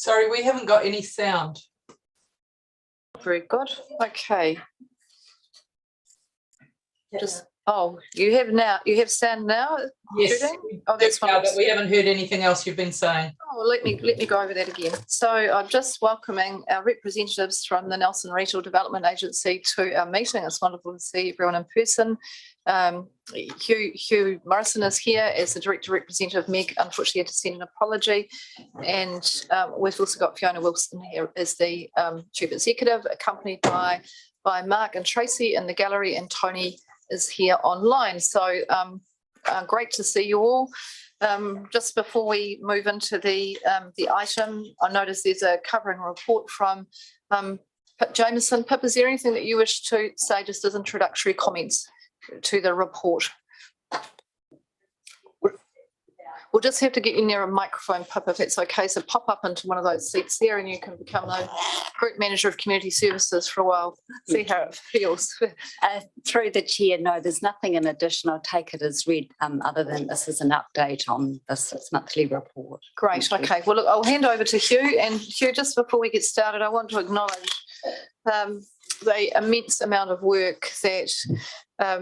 Sorry, we haven't got any sound. Very good. Okay. You have now. You have sound now. Yes. Oh, that's but we haven't heard anything else you've been saying. Oh, well, let me go over that again. So I'm just welcoming our representatives from the Nelson Regional Development Agency to our meeting. It's wonderful to see everyone in person. Hugh Morrison is here as the Director Representative. Meg unfortunately had to send an apology, and we've also got Fiona Wilson here as the Chief Executive, accompanied by Mark and Tracy in the gallery, and Tony is here online. So great to see you all. Just before we move into the item, I noticed there's a covering report from Pip Jameson. Pip, is there anything that you wish to say just as introductory comments to the report? We'll just have to get you near a microphone, Pip, if it's okay. So pop up into one of those seats there and you can become the Group Manager of Community Services for a while. See how it feels. Through the chair, no, there's nothing in addition. I'll take it as read other than this is an update on this monthly report. Great, okay. Well, look, I'll hand over to Hugh. And Hugh, just before we get started, I want to acknowledge the immense amount of work that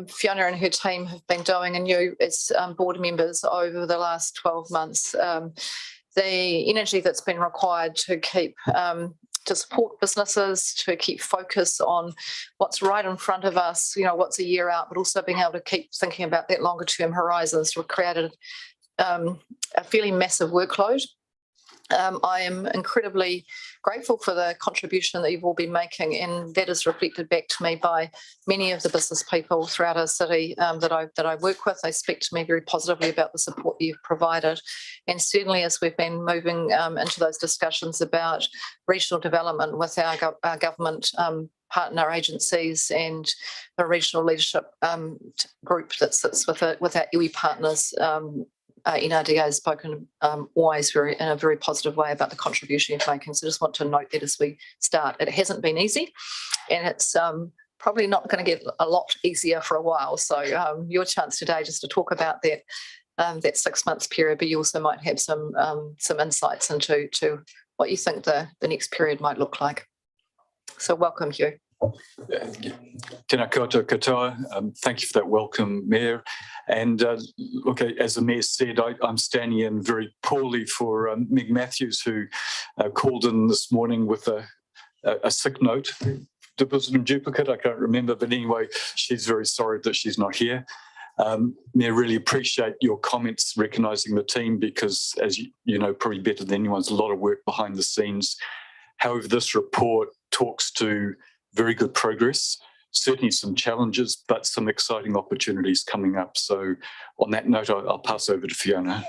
Fiona and her team have been doing, and you as board members over the last 12 months. The energy that's been required to keep to support businesses, to keep focus on what's right in front of us, what's a year out, but also being able to keep thinking about that longer term horizons. We've created a fairly massive workload. I am incredibly grateful for the contribution that you've all been making, and that is reflected back to me by many of the business people throughout our city that I work with. They speak to me very positively about the support you've provided, and certainly as we've been moving into those discussions about regional development with our government partner agencies and the regional leadership group that sits with our iwi partners. NRDA has spoken always in a very positive way about the contribution you're making. So just want to note that as we start. It hasn't been easy, and it's probably not going to get a lot easier for a while. So your chance today just to talk about that 6 months period, but you also might have some insights into what you think the next period might look like. So welcome, Hugh. Tēnā koutou katoa. Thank you for that welcome, Mayor. And look, as the Mayor said, I'm standing in very poorly for Meg Matthews, who called in this morning with a sick note. Was it in duplicate? I can't remember. But anyway, she's very sorry that she's not here. Mayor, really appreciate your comments recognising the team because, as you know probably better than anyone, there's a lot of work behind the scenes. However, this report talks to very good progress, certainly some challenges, but some exciting opportunities coming up. So on that note, I'll pass over to Fiona.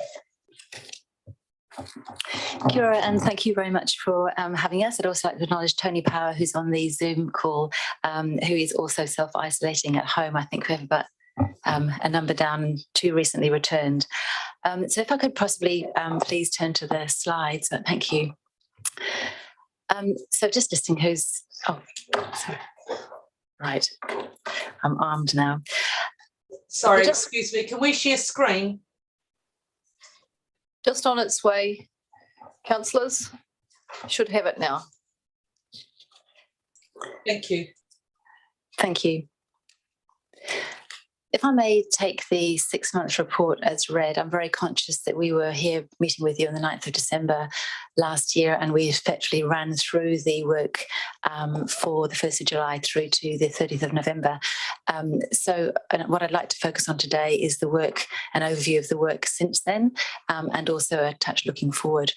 Kia ora, and thank you very much for having us. I'd also like to acknowledge Tony Power, who's on the Zoom call, who is also self-isolating at home. I think we have about a number down, 2 recently returned. So if I could possibly please turn to the slides. Thank you. So just listing who's, sorry. Right, I'm armed now. Sorry, excuse me, can we share screen? Just on its way, councillors, should have it now. Thank you. Thank you. If I may take the 6 months report as read, I'm very conscious that we were here meeting with you on the 9th of December last year, and we effectively ran through the work for the 1st of July through to the 30th of November. So what I'd like to focus on today is the work, an overview of the work since then, and also a touch looking forward.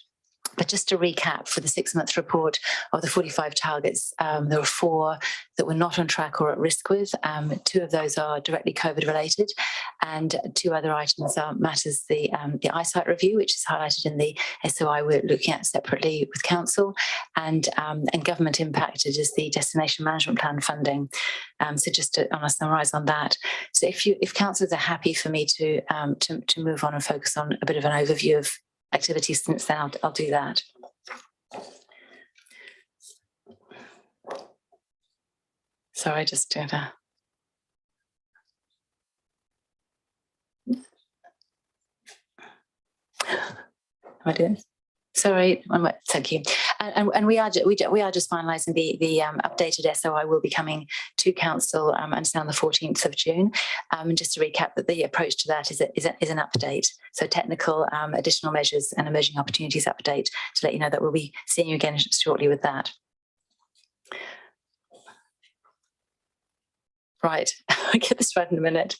But just to recap, for the 6 months report of the 45 targets, there were 4 that were not on track or at risk with. 2 of those are directly COVID related, and 2 other items are matters the eyesight review, which is highlighted in the SOI we're looking at separately with council, and government impacted is the destination management plan funding. So just to summarise on that. So if councillors are happy for me to move on and focus on a bit of an overview of activities since then, I'll do that. Sorry, just did a... Am I doing? Sorry, thank you. And we are just finalising the updated SOI. Will be coming to council and it's on the 14th of June. And just to recap, that the approach to that is an update. So technical additional measures and emerging opportunities update to let you know that we'll be seeing you again shortly with that. Right, I'll get this right in a minute.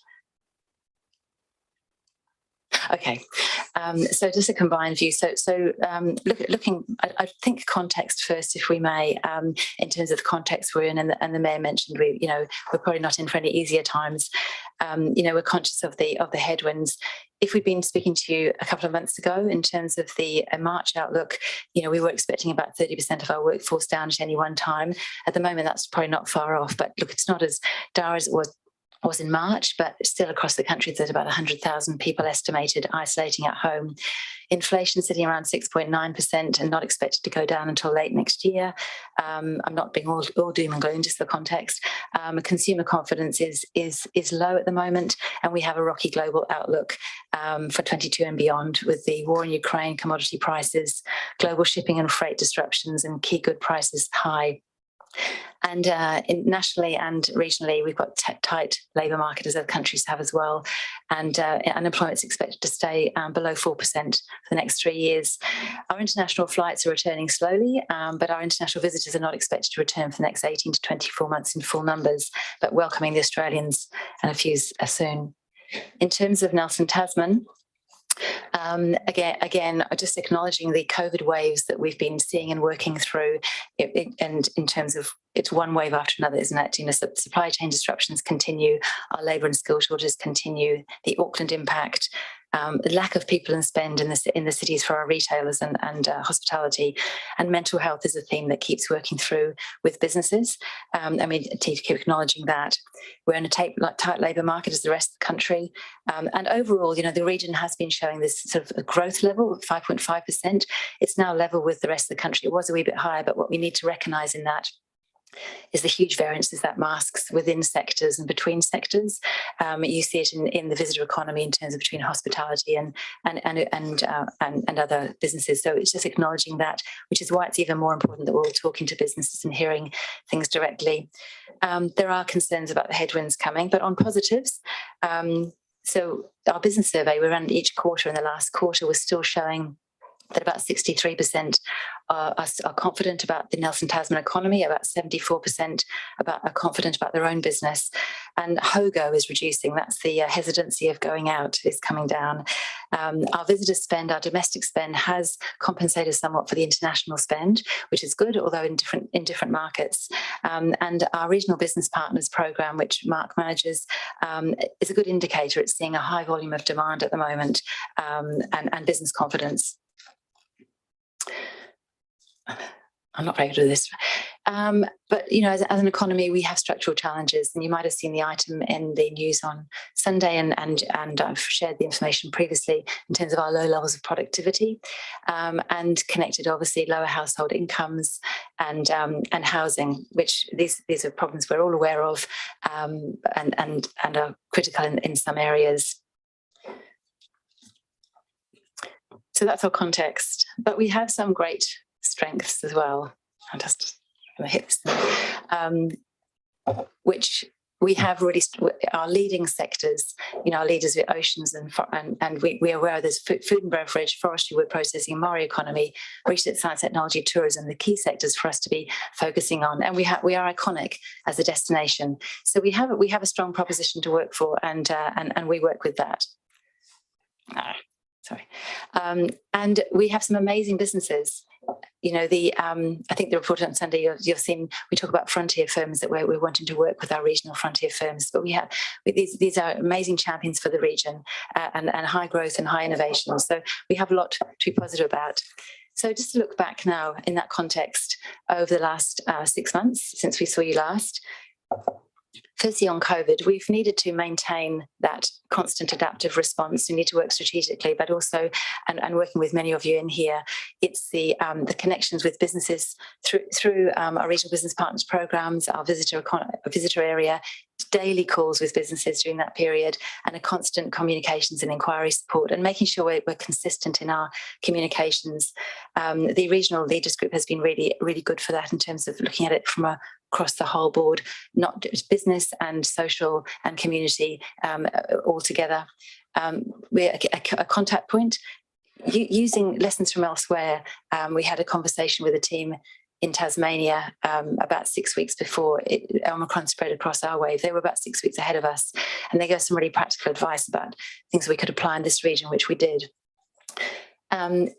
Okay, so just a combined view. Looking, I think context first, if we may, in terms of the context we're in, and the Mayor mentioned we're probably not in for any easier times. We're conscious of the headwinds. If we'd been speaking to you a couple of months ago in terms of the March outlook, we were expecting about 30% of our workforce down at any one time. At the moment, that's probably not far off, but look, it's not as dire as it was in March, but still across the country there's about 100,000 people estimated isolating at home. Inflation sitting around 6.9% and not expected to go down until late next year. I'm not being all doom and gloom, just the context. Consumer confidence is low at the moment, and we have a rocky global outlook for 22 and beyond, with the war in Ukraine, commodity prices, global shipping and freight disruptions, and key good prices high. And nationally and regionally, we've got tight labour market, as other countries have as well. And unemployment is expected to stay below 4% for the next 3 years. Our international flights are returning slowly, but our international visitors are not expected to return for the next 18 to 24 months in full numbers, but welcoming the Australians and a few soon. In terms of Nelson Tasman, again, just acknowledging the COVID waves that we've been seeing and working through, and in terms of it's one wave after another, isn't it? Supply chain disruptions continue, our labour and skill shortages continue, the Auckland impact, the lack of people and spend in the cities for our retailers and hospitality, and mental health is a theme that keeps working through with businesses. I mean, to keep acknowledging that we're in a tight labour market as the rest of the country, and overall, the region has been showing this sort of a growth level of 5.5%. It's now level with the rest of the country. It was a wee bit higher, but what we need to recognise in that is the huge variances that masks within sectors and between sectors. You see it in the visitor economy in terms of between hospitality and other businesses. So it's just acknowledging that, which is why it's even more important that we're all talking to businesses and hearing things directly. There are concerns about the headwinds coming, but on positives, so our business survey we ran each quarter, in the last quarter was still showing that about 63% are confident about the Nelson Tasman economy, about 74% are confident about their own business. And HOGO is reducing. That's the hesitancy of going out is coming down. Our visitor spend, our domestic spend has compensated somewhat for the international spend, which is good, although in different markets. And our regional business partners program, which Mark manages, is a good indicator. It's seeing a high volume of demand at the moment, and business confidence. I'm not very good at this. But, as an economy, we have structural challenges, and you might have seen the item in the news on Sunday, and I've shared the information previously in terms of our low levels of productivity, and connected, obviously, lower household incomes and housing, which these are problems we're all aware of, and are critical in some areas. So that's our context, but we have some great strengths as well. I'm just going to hit this, which we have really our leading sectors. Our leaders with oceans and we are aware there's food and beverage, forestry, wood processing, Maori economy, research, science, technology, tourism, the key sectors for us to be focusing on. And we are iconic as a destination, so we have a strong proposition to work for, and we work with that. And we have some amazing businesses. I think the report on Sunday you've seen, we talk about frontier firms that we're wanting to work with our regional frontier firms, but these are amazing champions for the region, and high growth and high innovation. So we have a lot to be positive about. So just to look back now in that context over the last 6 months since we saw you last. Firstly, on COVID, we've needed to maintain that constant adaptive response. We need to work strategically, but also, and working with many of you in here, it's the connections with businesses through our regional business partners programs, our visitor area, daily calls with businesses during that period, and a constant communications and inquiry support, and making sure we're consistent in our communications. The regional leaders group has been really, really good for that in terms of looking at it from across the whole board, not just business and social and community all together. We're a contact point. Using lessons from elsewhere, we had a conversation with a team in Tasmania about 6 weeks before Omicron spread across our wave. They were about 6 weeks ahead of us, and they gave us some really practical advice about things we could apply in this region, which we did.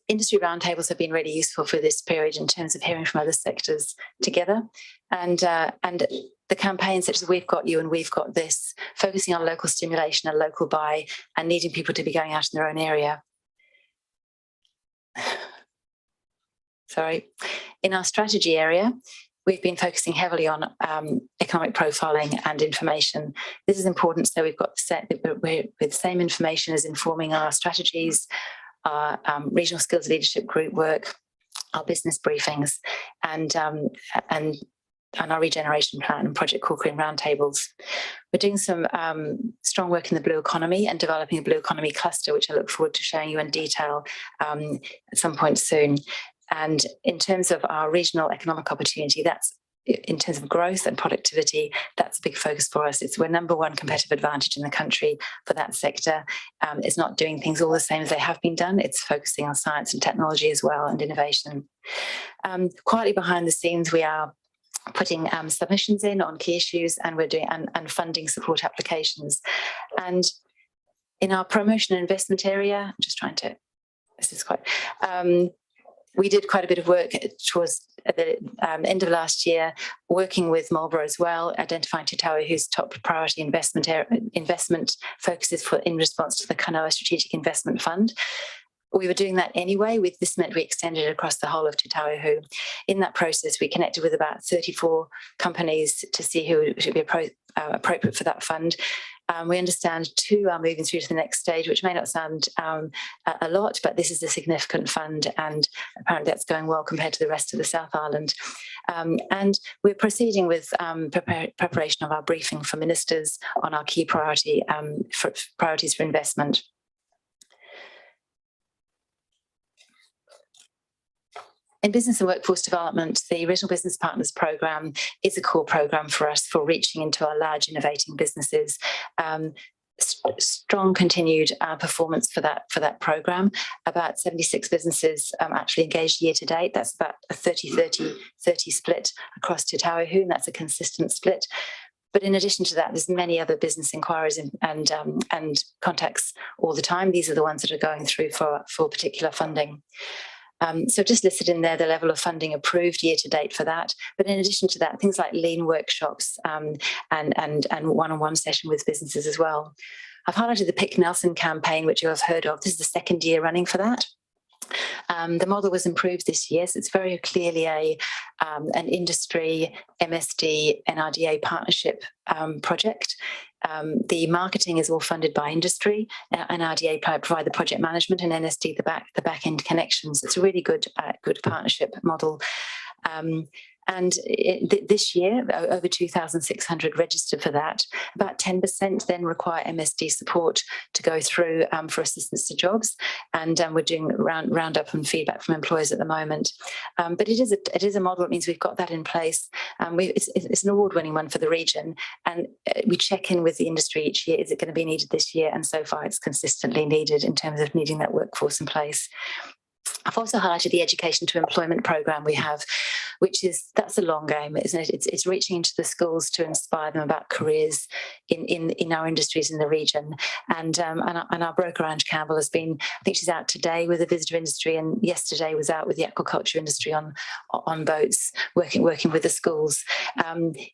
Industry roundtables have been really useful for this period in terms of hearing from other sectors together, and the campaigns such as We've Got You and We've Got This, focusing on local stimulation and local buy and needing people to be going out in their own area. Sorry. In our strategy area, we've been focusing heavily on economic profiling and information. This is important, so we've got the same information as informing our strategies, our regional skills leadership group work, our business briefings, and our regeneration plan and Project Corcoran roundtables. We're doing some strong work in the blue economy and developing a blue economy cluster, which I look forward to showing you in detail at some point soon. And in terms of our regional economic opportunity, that's in terms of growth and productivity, that's a big focus for us. We're number one competitive advantage in the country for that sector. It's not doing things all the same as they have been done. It's focusing on science and technology as well, and innovation. Quietly behind the scenes, we are putting submissions in on key issues, and we're doing and funding support applications. And in our promotion and investment area, I'm just trying to, this is quite, we did quite a bit of work towards the end of last year, working with Marlborough as well, identifying Te Tawahu's top priority investment focuses in response to the Kanoa Strategic Investment Fund. We were doing that anyway. This meant we extended it across the whole of Te Tawahu. In that process, we connected with about 34 companies to see who should be appropriate for that fund. We understand 2 are moving through to the next stage, which may not sound a lot, but this is a significant fund, and apparently that's going well compared to the rest of the South Island. And we're proceeding with preparation of our briefing for ministers on our key priorities for investment. In business and workforce development, the Regional Business Partners Programme is a core programme for us for reaching into our large innovating businesses. Strong continued performance for that programme. About 76 businesses actually engaged year to date. That's about a 30-30 split across Te Tawahu, and that's a consistent split. But in addition to that, there's many other business inquiries and contacts all the time. These are the ones that are going through for particular funding. So just listed in there the level of funding approved year to date for that. But in addition to that, things like lean workshops and one-on-one session with businesses as well. I've highlighted the Pick Nelson campaign, which you have heard of. This is the 2nd year running for that. The model was improved this year, so it's very clearly an industry, MSD, NRDA partnership project. The marketing is all funded by industry. NRDA provide the project management, and NSD the back end connections. It's a really good partnership model. And this year, over 2,600 registered for that. About 10% then require MSD support to go through for assistance to jobs. And we're doing roundup and feedback from employers at the moment. But it is a model that means we've got that in place. It's an award-winning one for the region. And we check in with the industry each year. Is it going to be needed this year? And so far, it's consistently needed in terms of needing that workforce in place. I've also highlighted the education to employment program we have, that's a long game, isn't it? It's reaching into the schools to inspire them about careers in our industries in the region. And our broker Ange Campbell has been, I think she's out today with the visitor industry, and yesterday was out with the aquaculture industry on boats, working with the schools.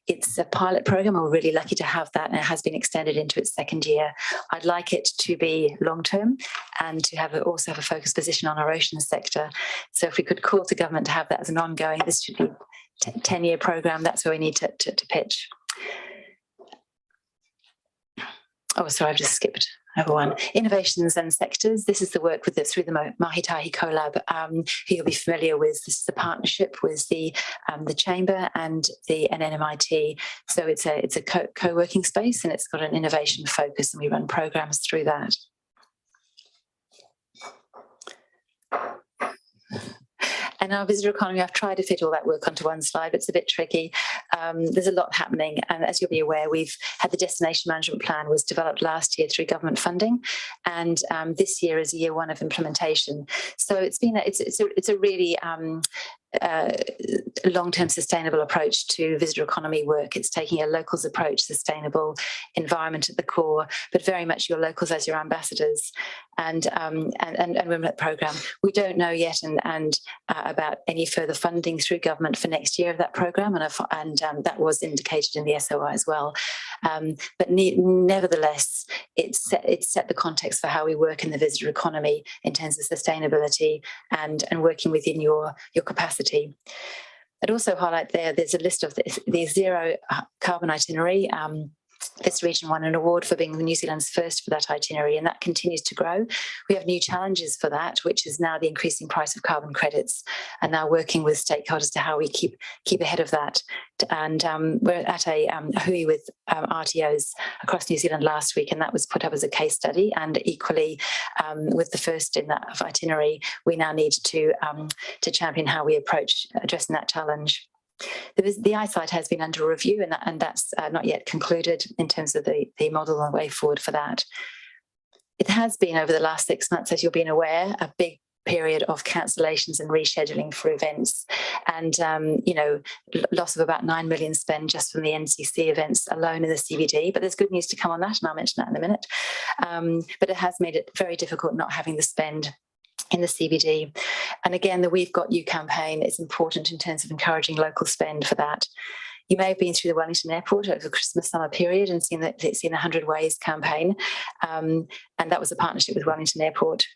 It's a pilot program. We're really lucky to have that, and it has been extended into its 2nd year. I'd like it to be long term and to also have a focused position on our ocean sector. So if we could call to government to have that as an ongoing, this should be a 10-year program. That's where we need to pitch. Oh, sorry, I've just skipped over one. Innovations and sectors. This is the work through the Mahitahi Collab, who you'll be familiar with. This is the partnership with the Chamber and NMIT. So it's a co-working space, and it's got an innovation focus, and we run programs through that. And our visitor economy, I've tried to fit all that work onto one slide, but it's a bit tricky. There's a lot happening. And as you'll be aware, we've had the destination management plan was developed last year through government funding. And this year is year one of implementation. So it's a really long-term sustainable approach to visitor economy work. It's taking a locals approach, sustainable environment at the core, but very much your locals as your ambassadors. And women at the programme. We don't know yet about any further funding through government for next year of that programme, and that was indicated in the SOI as well. But nevertheless, it's set the context for how we work in the visitor economy in terms of sustainability and working within your capacity. I'd also highlight there's a list of the zero carbon itinerary. This region won an award for being New Zealand's first for that itinerary, and that continues to grow. We have new challenges for that, which is now the increasing price of carbon credits, and now working with stakeholders to how we keep ahead of that. And we're at a hui with RTOs across New Zealand last week, and that was put up as a case study. And equally, with the first in that itinerary, we now need to champion how we approach addressing that challenge. The eyesight has been under review, and that's not yet concluded in terms of the model and way forward for that. It has been over the last 6 months, as you've been aware, a big period of cancellations and rescheduling for events, and loss of about 9 million spend just from the NCC events alone in the CBD. But there's good news to come on that, and I'll mention that in a minute. But it has made it very difficult not having the spend in the CBD. And again, the We've Got You campaign is important in terms of encouraging local spend for that. You may have been through the Wellington Airport over the Christmas summer period and seen the 100 Ways campaign, and that was a partnership with Wellington Airport.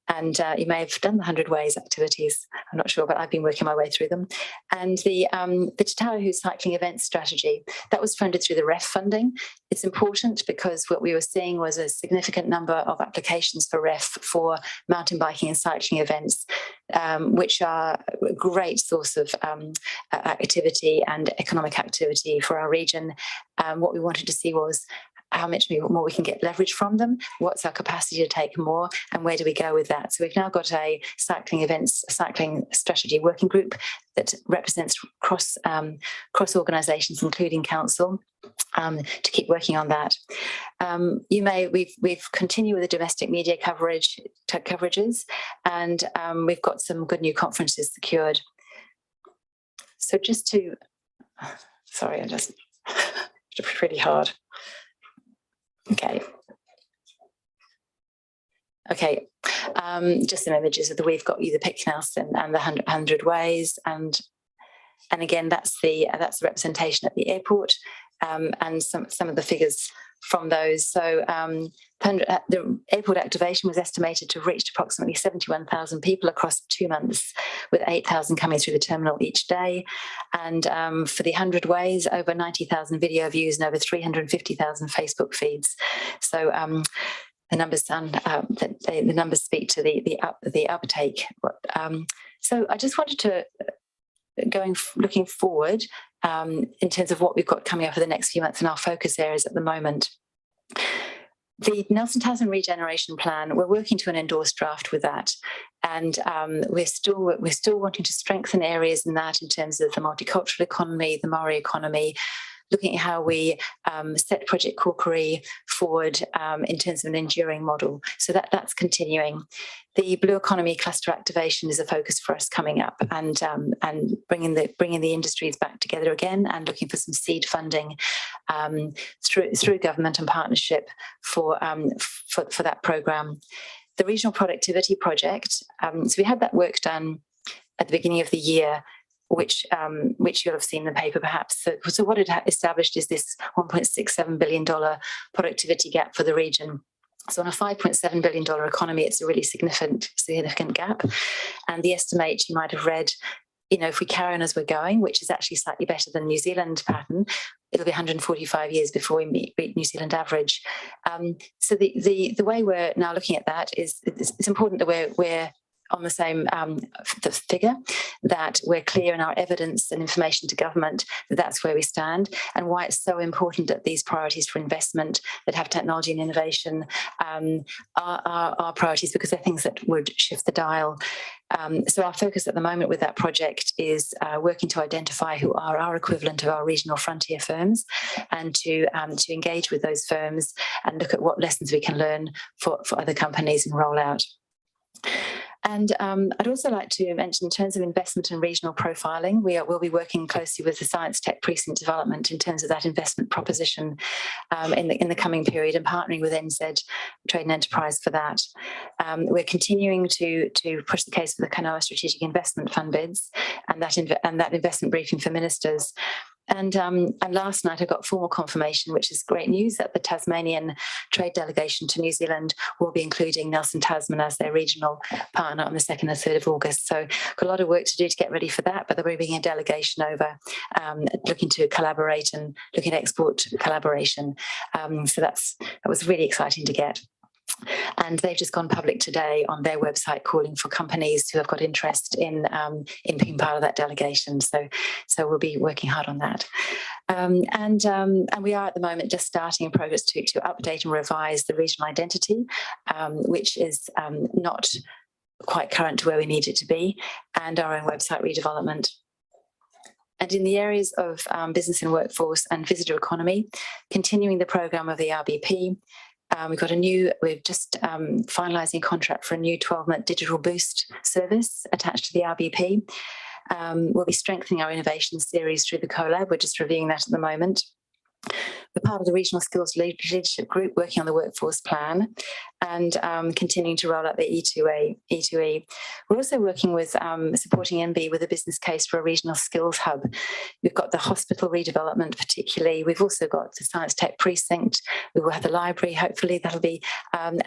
And you may have done the 100 Ways activities. I'm not sure, but I've been working my way through them. And the Te Tauahu cycling events strategy, that was funded through the REF funding. It's important because what we were seeing was a significant number of applications for REF for mountain biking and cycling events, which are a great source of activity and economic activity for our region. What we wanted to see was how much more we can get leverage from them, what's our capacity to take more, and where do we go with that. So we've now got a cycling strategy working group that represents cross organisations, including council, to keep working on that. We've continued with the domestic media coverages, and we've got some good new conferences secured. So just to, sorry, I just pretty hard. Okay, just some images of the We've Got You, the Pick Nelson, and the 100 Ways, and again that's the representation at the airport, and some of the figures from those. So the airport activation was estimated to have reached approximately 71,000 people across 2 months, with 8,000 coming through the terminal each day. And for the 100 Ways, over 90,000 video views and over 350,000 Facebook feeds. So the numbers the numbers speak to the uptake. So I just wanted to looking forward in terms of what we've got coming up for the next few months and our focus areas at the moment. The Nelson Townsend Regeneration Plan, we're working to an endorsed draft with that, and we're still wanting to strengthen areas in that in terms of the multicultural economy, the Maori economy, looking at how we set Project Korkori forward in terms of an enduring model. So that's continuing. The Blue Economy Cluster Activation is a focus for us coming up, and bringing the industries back together again, and looking for some seed funding through government and partnership for that programme. The Regional Productivity Project. So we had that work done at the beginning of the year, which you'll have seen in the paper perhaps. So what it established is this $1.67 billion productivity gap for the region. So on a $5.7 billion economy, it's a really significant gap. And the estimate you might have read, if we carry on as we're going, which is actually slightly better than New Zealand pattern, it'll be 145 years before we meet New Zealand average. So the way we're now looking at that is it's important that we're on the same the figure, that we're clear in our evidence and information to government that that's where we stand, and why it's so important that these priorities for investment that have technology and innovation are priorities, because they're things that would shift the dial. So our focus at the moment with that project is working to identify who are our equivalent of our regional frontier firms, and to engage with those firms and look at what lessons we can learn for other companies and roll out. And I'd also like to mention, in terms of investment and regional profiling, we'll be working closely with the Science Tech Precinct Development in terms of that investment proposition in the coming period, and partnering with NZ Trade and Enterprise for that. We're continuing to push the case for the Kanoa Strategic Investment Fund bids and that investment briefing for ministers. And last night I got formal confirmation, which is great news, that the Tasmanian trade delegation to New Zealand will be including Nelson Tasman as their regional partner on the 2nd and 3rd of August. So got a lot of work to do to get ready for that, but they're bringing a delegation over looking to collaborate and looking at export collaboration. So that was really exciting to get. And they've just gone public today on their website, calling for companies who have got interest in being part of that delegation. So we'll be working hard on that. And we are at the moment just starting in progress to update and revise the regional identity, which is not quite current to where we need it to be, and our own website redevelopment. And in the areas of business and workforce and visitor economy, continuing the programme of the RBP. We're just finalising a contract for a new 12-month digital boost service attached to the RBP. We'll be strengthening our innovation series through the collab. We're just reviewing that at the moment. We're part of the Regional Skills Leadership Group working on the workforce plan, and continuing to roll out the E2E. We're also working with supporting MB with a business case for a regional skills hub. We've got the hospital redevelopment particularly. We've also got the Science Tech Precinct. We will have the library, hopefully that'll be, and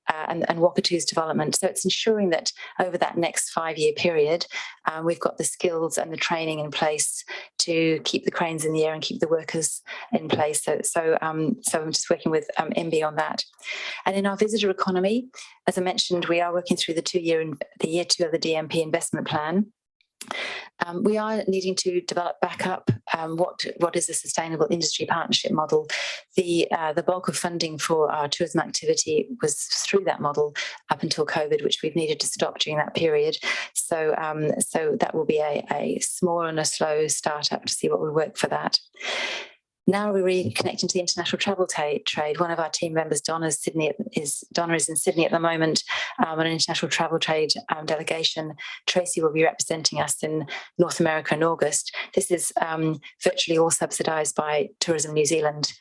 Wakatu's development. So it's ensuring that over that next 5-year period, we've got the skills and the training in place to keep the cranes in the air and keep the workers in place. So I'm just working with MB on that. And in our visitor economy, as I mentioned, we are working through the year 2 of the DMP investment plan. We are needing to develop back up what is a sustainable industry partnership model. The bulk of funding for our tourism activity was through that model up until COVID, which we've needed to stop during that period. So that will be a small and a slow startup to see what will work for that. Now we're reconnecting to the international travel trade. One of our team members, Donna, is in Sydney at the moment on an international travel trade delegation. Tracy will be representing us in North America in August. This is virtually all subsidised by Tourism New Zealand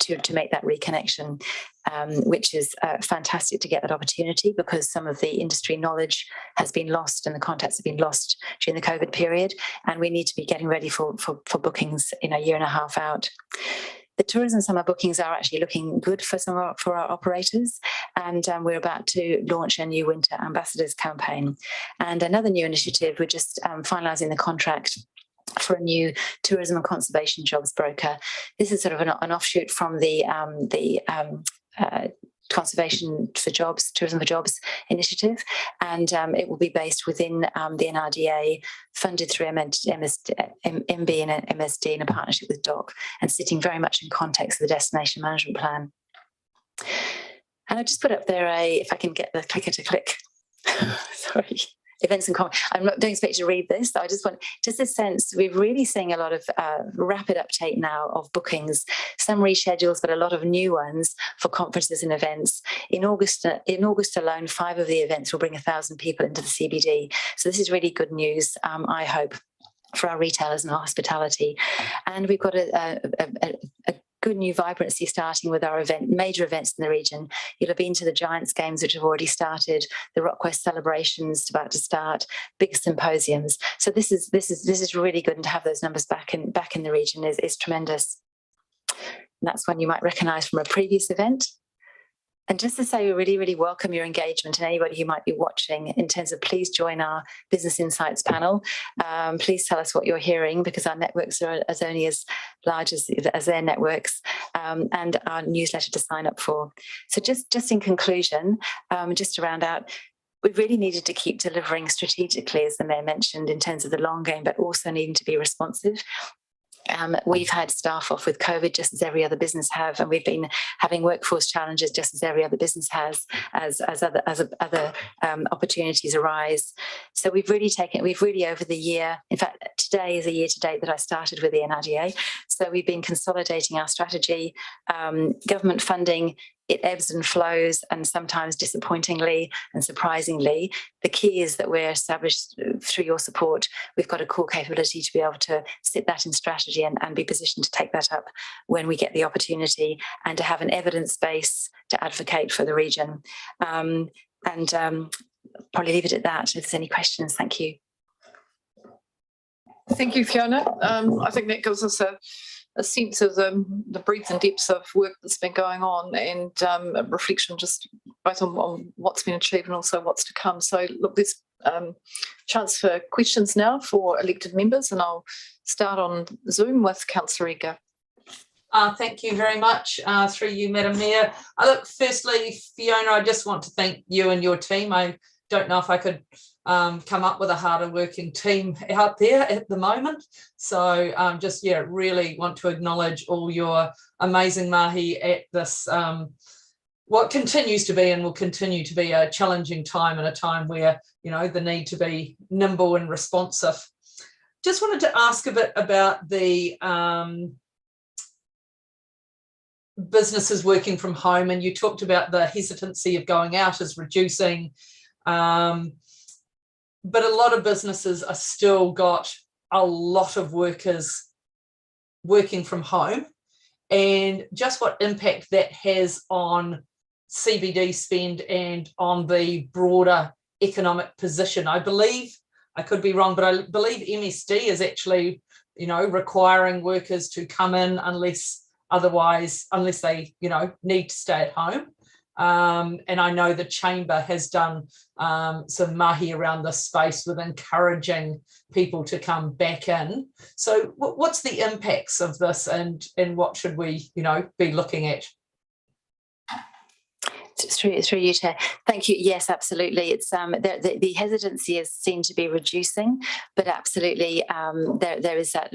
to make that reconnection, which is fantastic to get that opportunity, because some of the industry knowledge has been lost and the contacts have been lost during the COVID period, and we need to be getting ready for bookings in a year and a half out. The tourism summer bookings are actually looking good for our operators, and we're about to launch a new winter ambassadors campaign. And another new initiative, we're just finalising the contract for a new tourism and conservation jobs broker. This is sort of an offshoot from the conservation for jobs, tourism for jobs initiative, and it will be based within the NRDA, funded through MB and MSD in a partnership with DOC, and sitting very much in context of the destination management plan. And I just put up there if I can get the clicker to click. Sorry. Events and comments. Don't expect you to read this. I just want a sense. We're really seeing a lot of rapid uptake now of bookings. Some reschedules, but a lot of new ones for conferences and events. In August alone, 5 of the events will bring 1,000 people into the CBD. So this is really good news, I hope, for our retailers and our hospitality. And we've got a good new vibrancy starting with our major events in the region. You'll have been to the Giants games, which have already started, the RockQuest celebrations about to start, big symposiums. So this is really good, and to have those numbers back in the region is tremendous. And that's one you might recognise from a previous event. And just to say, we really, really welcome your engagement, and anybody who might be watching, in terms of please join our Business Insights panel. Please tell us what you're hearing, because our networks are only as large as their networks, and our newsletter to sign up for. So just in conclusion, just to round out, we really needed to keep delivering strategically, as the Mayor mentioned, in terms of the long game, but also needing to be responsive. We've had staff off with COVID just as every other business have, and we've been having workforce challenges just as every other business has, as other opportunities arise. So we've really over the year, in fact, today is a year to date that I started with the NRDA. So we've been consolidating our strategy. Government funding, it ebbs and flows, and sometimes disappointingly and surprisingly. The key is that we're established through your support. We've got a core capability to be able to sit that in strategy and be positioned to take that up when we get the opportunity, and to have an evidence base to advocate for the region. Probably leave it at that. If there's any questions, thank you. Thank you, Fiona. I think that gives us a sense of the breadth and depth of work that's been going on, and a reflection just both on what's been achieved and also what's to come. So look, there's chance for questions now for elected members, and I'll start on Zoom with Councillor Edgar. Thank you very much, through you, Madam Mayor. Look, firstly, Fiona, I just want to thank you and your team. I don't know if I could come up with a harder working team out there at the moment. So really want to acknowledge all your amazing mahi at this, what continues to be and will continue to be a challenging time, and a time where, the need to be nimble and responsive. Just wanted to ask a bit about the businesses working from home, and you talked about the hesitancy of going out as reducing, but a lot of businesses are still got a lot of workers working from home, and just what impact that has on CBD spend and on the broader economic position. I believe, I could be wrong, but I believe MSD is actually, requiring workers to come in unless they, need to stay at home. And I know the Chamber has done some mahi around this space with encouraging people to come back in. So what's the impacts of this, and what should we, be looking at? Through you, Chair. Thank you. Yes, absolutely. It's the hesitancy is seen to be reducing, but absolutely there is that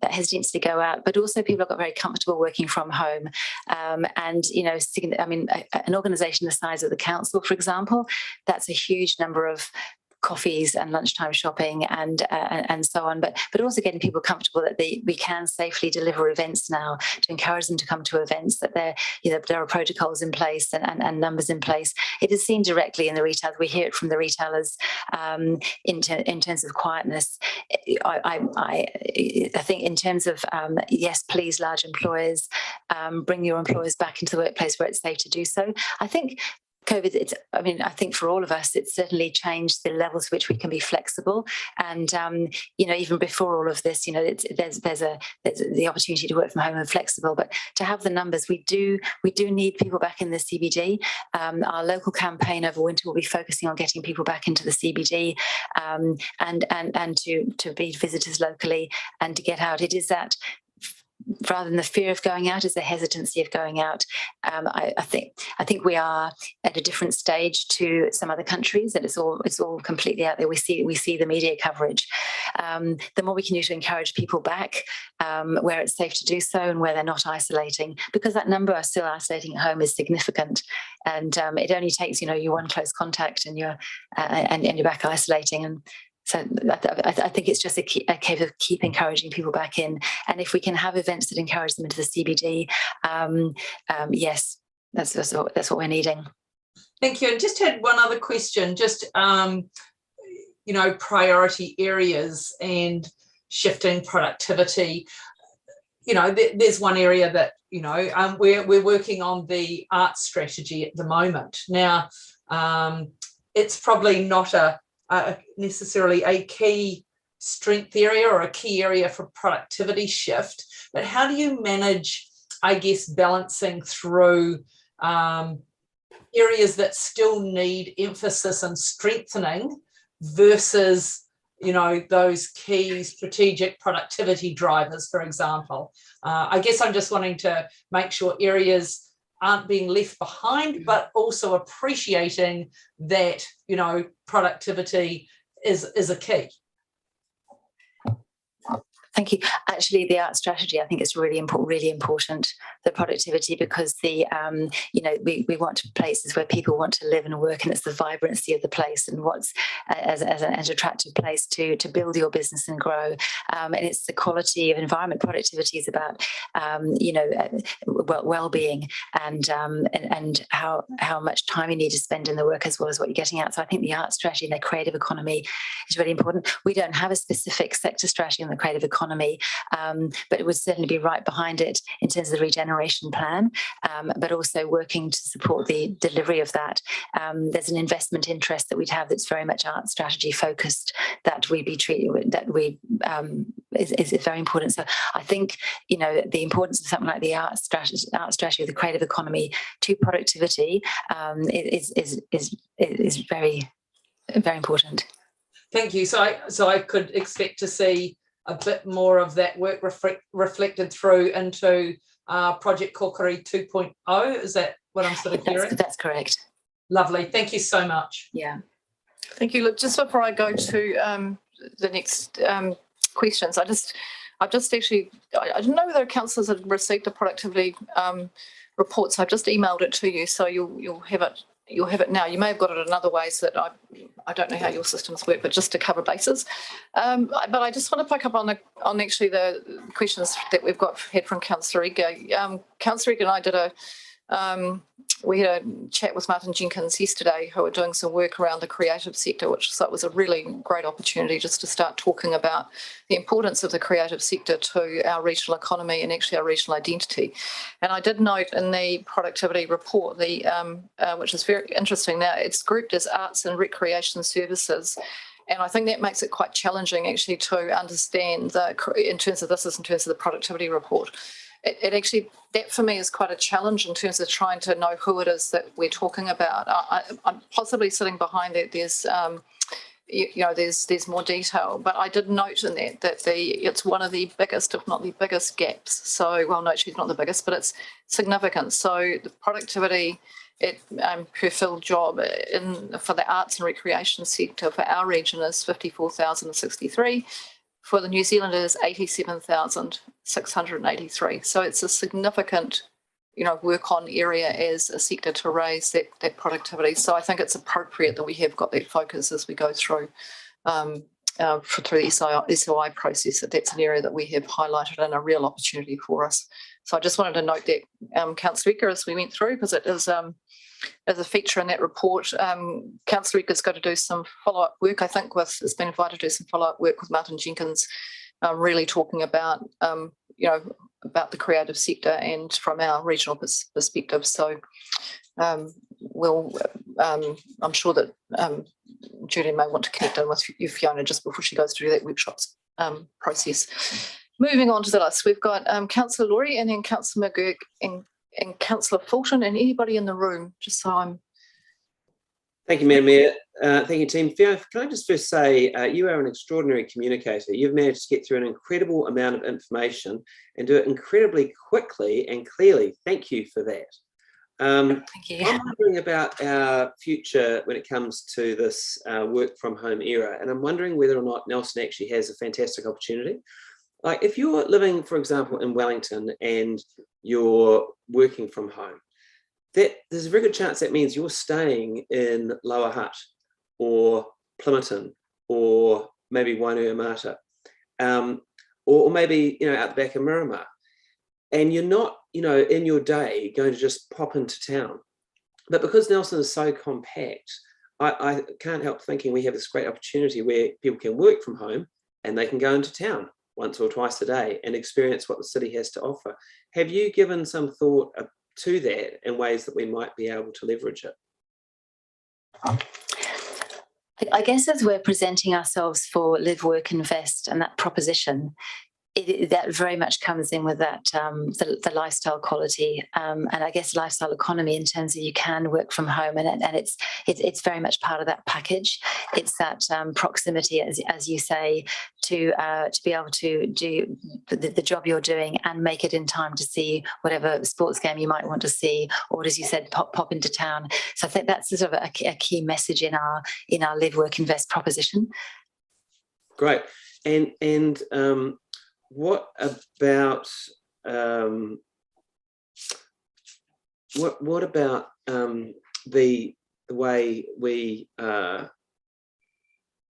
hesitancy to go out. But also, people have got very comfortable working from home, and an organisation the size of the council, for example, that's a huge number of coffees and lunchtime shopping and so on, but also getting people comfortable that we can safely deliver events now, to encourage them to come to events, that there are protocols in place and numbers in place. It is seen directly in the retail. We hear it from the retailers in terms of quietness. I think in terms of yes, please, large employers, bring your employers back into the workplace where it's safe to do so. I think COVID, I think for all of us, it's certainly changed the levels to which we can be flexible. And, even before all of this, there's the opportunity to work from home and flexible. But to have the numbers, we do need people back in the CBD. Our local campaign over winter will be focusing on getting people back into the CBD and to be visitors locally and to get out. It is that, rather than the fear of going out, is the hesitancy of going out. I think we are at a different stage to some other countries, and it's all completely out there. We see the media coverage. The more we can do to encourage people back where it's safe to do so and where they're not isolating, because that number are still isolating at home is significant, and it only takes you one close contact and you're back isolating. And so I think it's just a case of keep encouraging people back in. And if we can have events that encourage them into the CBD, yes, that's what we're needing. Thank you. And just had one other question, just, priority areas and shifting productivity. There's one area that, we're working on the art strategy at the moment. Now, it's probably not necessarily a key strength area or a key area for productivity shift, but how do you manage, I guess, balancing through areas that still need emphasis and strengthening versus those key strategic productivity drivers, for example? I guess I'm just wanting to make sure areas aren't being left behind, but also appreciating that, productivity is a key. Thank you. Actually, the art strategy, I think it's really important, the productivity, because we want places where people want to live and work, and it's the vibrancy of the place and what's as an attractive place to build your business and grow. And it's the quality of environment. Productivity is about, well-being and how much time you need to spend in the work as well as what you're getting out. So I think the art strategy and the creative economy is really important. We don't have a specific sector strategy on the creative economy, but it would certainly be right behind it in terms of the regeneration plan, but also working to support the delivery of that. There's an investment interest that we'd have that's very much art strategy focused, that we'd be treating, that we is very important. So I think, the importance of something like the art strategy of the creative economy to productivity is very, very important. Thank you. So I could expect to see a bit more of that work reflected through into Project Kokiri 2.0. Is that what I'm sort of hearing? That's correct. Lovely. Thank you so much. Yeah. Thank you. Look, just before I go to the next questions, I didn't know whether councillors had received a productivity report, so I've just emailed it to you, so you'll have it. You'll have it now. You may have got it in other ways that I don't know how your systems work, but just to cover bases. But I just want to pick up on actually the questions that we've had from Councillor Ega. Councillor Ega and I did we had a chat with Martin Jenkins yesterday, who are doing some work around the creative sector, which I thought was a really great opportunity just to start talking about the importance of the creative sector to our regional economy and actually our regional identity. And I did note in the productivity report, which is very interesting now, it's grouped as arts and recreation services. And I think that makes it quite challenging actually to understand in terms of the productivity report. It actually, that for me is quite a challenge in terms of trying to know who it is that we're talking about. I'm possibly sitting behind that. There's more detail, but I did note in that it's one of the biggest, if not the biggest gaps. So, well, no, actually it's not the biggest, but it's significant. So the productivity per filled job for the arts and recreation sector for our region is 54,063. For the New Zealanders, 87,683. So it's a significant, work on area as a sector to raise that productivity. So I think it's appropriate that we have got that focus as we go through through the SOI process. That's an area that we have highlighted and a real opportunity for us. So I just wanted to note that, Councillor Eka, as we went through, because it is as a feature in that report. Councillor Eka's got to do some follow-up work, I think, has been invited to do some follow-up work with Martin Jenkins, really talking about, about the creative sector and from our regional perspective. So I'm sure that Judy may want to connect in with you, Fiona, just before she goes through that workshops process. Moving on to the list, we've got Councillor Laurie and then Councillor McGurk and Councillor Fulton and anybody in the room, just so I'm... Thank you, Madam Mayor. Thank you, team. Fiona, can I just first say you are an extraordinary communicator. You've managed to get through an incredible amount of information and do it incredibly quickly and clearly. Thank you for that. Thank you. I'm wondering about our future when it comes to this work from home era, and I'm wondering whether or not Nelson actually has a fantastic opportunity. Like if you're living, for example, in Wellington and you're working from home, there's a very good chance that means you're staying in Lower Hutt or Plympton or maybe Wainuiomata, or maybe out the back of Miramar, and you're not in your day going to just pop into town. But because Nelson is so compact, I can't help thinking we have this great opportunity where people can work from home and they can go into town once or twice a day and experience what the city has to offer. Have you given some thought to that in ways that we might be able to leverage it? I guess as we're presenting ourselves for Live, Work, Invest and that proposition, that very much comes in with that the lifestyle quality and I guess lifestyle economy in terms of you can work from home and it's very much part of that package. It's that proximity, as you say, to be able to do the job you're doing and make it in time to see whatever sports game you might want to see, or as you said, pop into town. So I think that's sort of a key message in our Live, Work, Invest proposition. Great. And what about what about the way we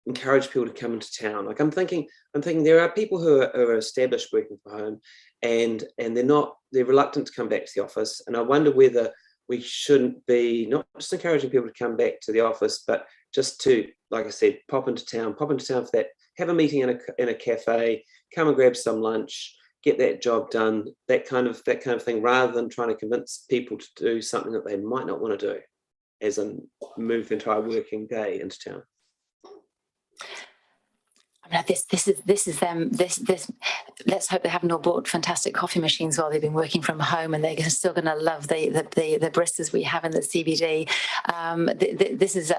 encourage people to come into town? Like I'm thinking there are people who are established working from home, and they're reluctant to come back to the office. And I wonder whether we shouldn't be not just encouraging people to come back to the office, but just to, like I said, pop into town for that, have a meeting in a cafe, come and grab some lunch, get that job done, that kind of thing, rather than trying to convince people to do something that they might not want to do, as in move the entire working day into town. I mean, this is them. Let's hope they haven't all bought fantastic coffee machines while they've been working from home, and they're still going to love the baristas we have in the CBD. This is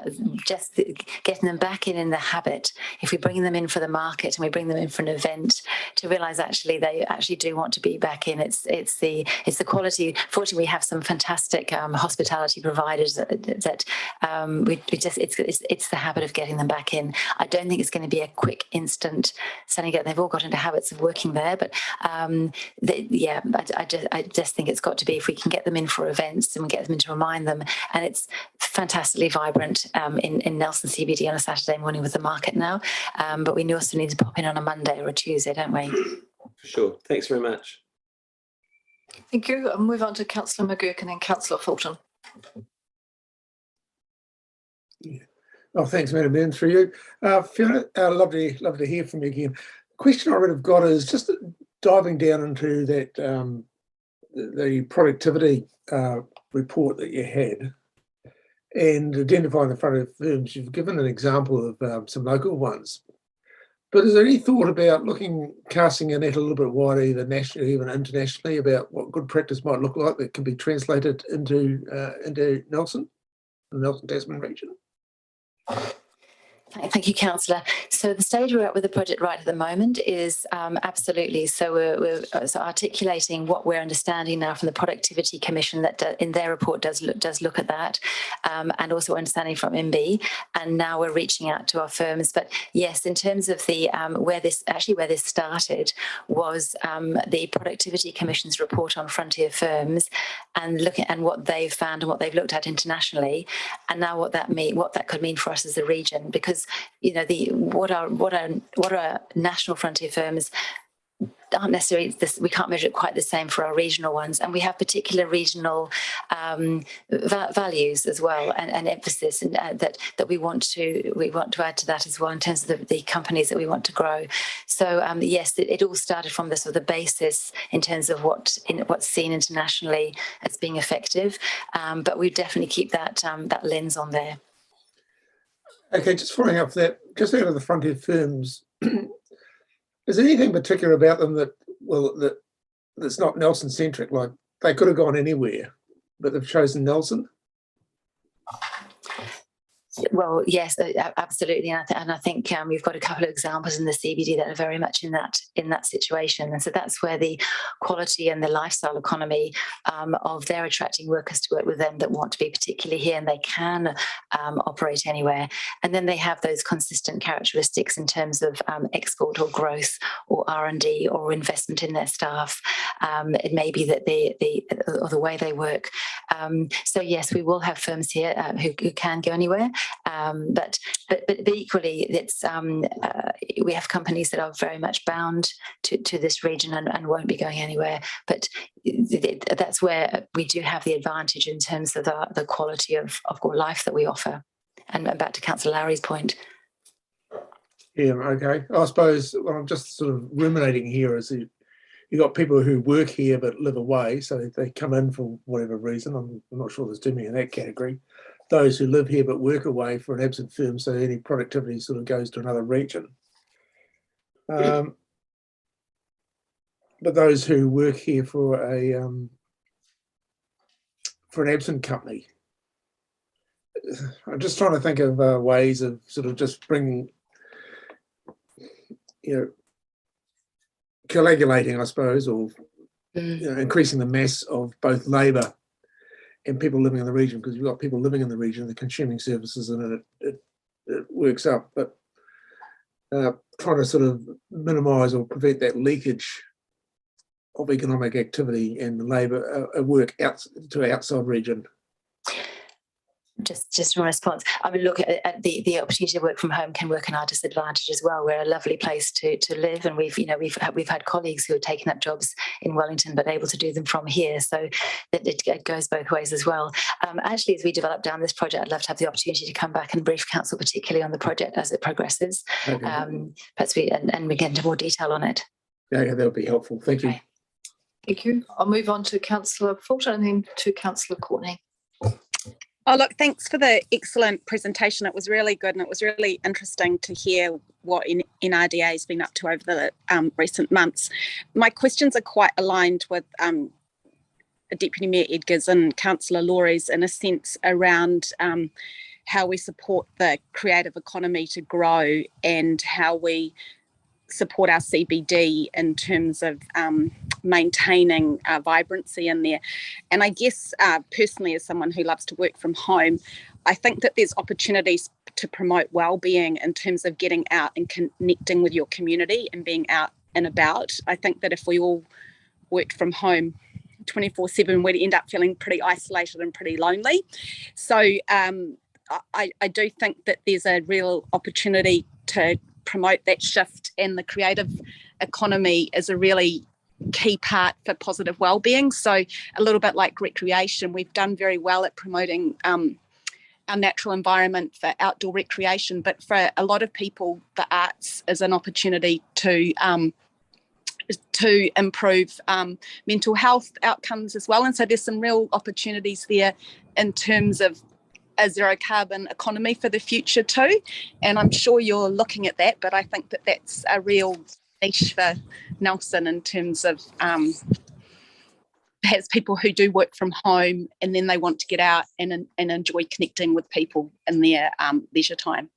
just getting them back in the habit. If we bring them in for the market and we bring them in for an event, to realise actually they actually do want to be back in. It's the quality. Fortunately, we have some fantastic hospitality providers that it's the habit of getting them back in. I don't think it's going to be a quick instant sending it. They've all got into habits of working there, but I just think it's got to be, if we can get them in for events and we get them in to remind them. And it's fantastically vibrant in Nelson CBD on a Saturday morning with the market now, but we also need to pop in on a Monday or a Tuesday, don't we? For sure. Thanks very much. Thank you. I'll move on to Councillor McGurk and then Councillor Fulton. Oh, thanks, Madam Ben, through you. Fiona, lovely to hear from you again. The question I would have got is just diving down into that the productivity report that you had and identifying the front of firms. You've given an example of some local ones, but is there any thought about casting a net a little bit wider, either nationally, even internationally, about what good practice might look like that can be translated into Nelson, the Nelson Tasman region? Thank you, Councillor. So the stage we're at with the project right at the moment is absolutely. So we're articulating what we're understanding now from the Productivity Commission that in their report does look at that, and also understanding from MB. And now we're reaching out to our firms. But yes, in terms of the where this started was the Productivity Commission's report on frontier firms, and looking at what they've found and what they've looked at internationally, and now what that could mean for us as a region, because what are national frontier firms aren't necessarily we can't measure it quite the same for our regional ones, and we have particular regional values as well, and emphasis, and that we want to add to that as well in terms of the companies that we want to grow. So yes, it all started from the basis in terms of what's seen internationally as being effective, but we definitely keep that lens on there. Okay, just following up that, just out of the frontier firms, is there anything particular about them that's not Nelson centric? Like they could have gone anywhere, but they've chosen Nelson? Well, yes, absolutely, and I think we've got a couple of examples in the CBD that are very much in that situation, and so that's where the quality and the lifestyle economy of they're attracting workers to work with them that want to be particularly here, and they can operate anywhere, and then they have those consistent characteristics in terms of export or growth or R&D or investment in their staff. It may be that the way they work. So yes, we will have firms here who can go anywhere. But equally, it's we have companies that are very much bound to this region and won't be going anywhere. But that's where we do have the advantage in terms of the quality of life that we offer. And back to Councillor Lowry's point. Yeah, okay. I suppose what I'm just sort of ruminating here is you've got people who work here but live away, so they come in for whatever reason. I'm not sure there's too many in that category. Those who live here but work away for an absent firm, so any productivity sort of goes to another region. But those who work here for an absent company, I'm just trying to think of ways of sort of just bringing, coagulating, I suppose, or increasing the mass of both labour and people living in the region, because you've got people living in the region, they're consuming services, and it works up. But trying to sort of minimise or prevent that leakage of economic activity and labour work out to outside region? Just in response, I mean, look, at the opportunity to work from home can work in our disadvantage as well. We're a lovely place to live, and we've had colleagues who have taken up jobs in Wellington but able to do them from here. So that it goes both ways as well. Actually, as we develop down this project, I'd love to have the opportunity to come back and brief council, particularly on the project as it progresses. Okay. Perhaps we get into more detail on it. Yeah, that would be helpful. Thank you. Okay. Thank you. I'll move on to Councillor Fulton and then to Councillor Courtney. Oh, look, thanks for the excellent presentation. It was really good, and it was really interesting to hear what NRDA has been up to over the recent months. My questions are quite aligned with Deputy Mayor Edgar's and Councillor Laurie's, in a sense, around how we support the creative economy to grow and how we support our CBD in terms of maintaining vibrancy in there. And I guess personally, as someone who loves to work from home, I think that there's opportunities to promote well-being in terms of getting out and connecting with your community and being out and about. I think that if we all worked from home 24/7, we'd end up feeling pretty isolated and pretty lonely. So I do think that there's a real opportunity to promote that shift, and the creative economy is a really key part for positive well-being. So a little bit like recreation, we've done very well at promoting our natural environment for outdoor recreation, but for a lot of people, the arts is an opportunity to improve mental health outcomes as well. And so there's some real opportunities there in terms of a zero carbon economy for the future too. And I'm sure you're looking at that, but I think that that's a real niche for Nelson in terms of perhaps people who do work from home and then they want to get out and enjoy connecting with people in their leisure time.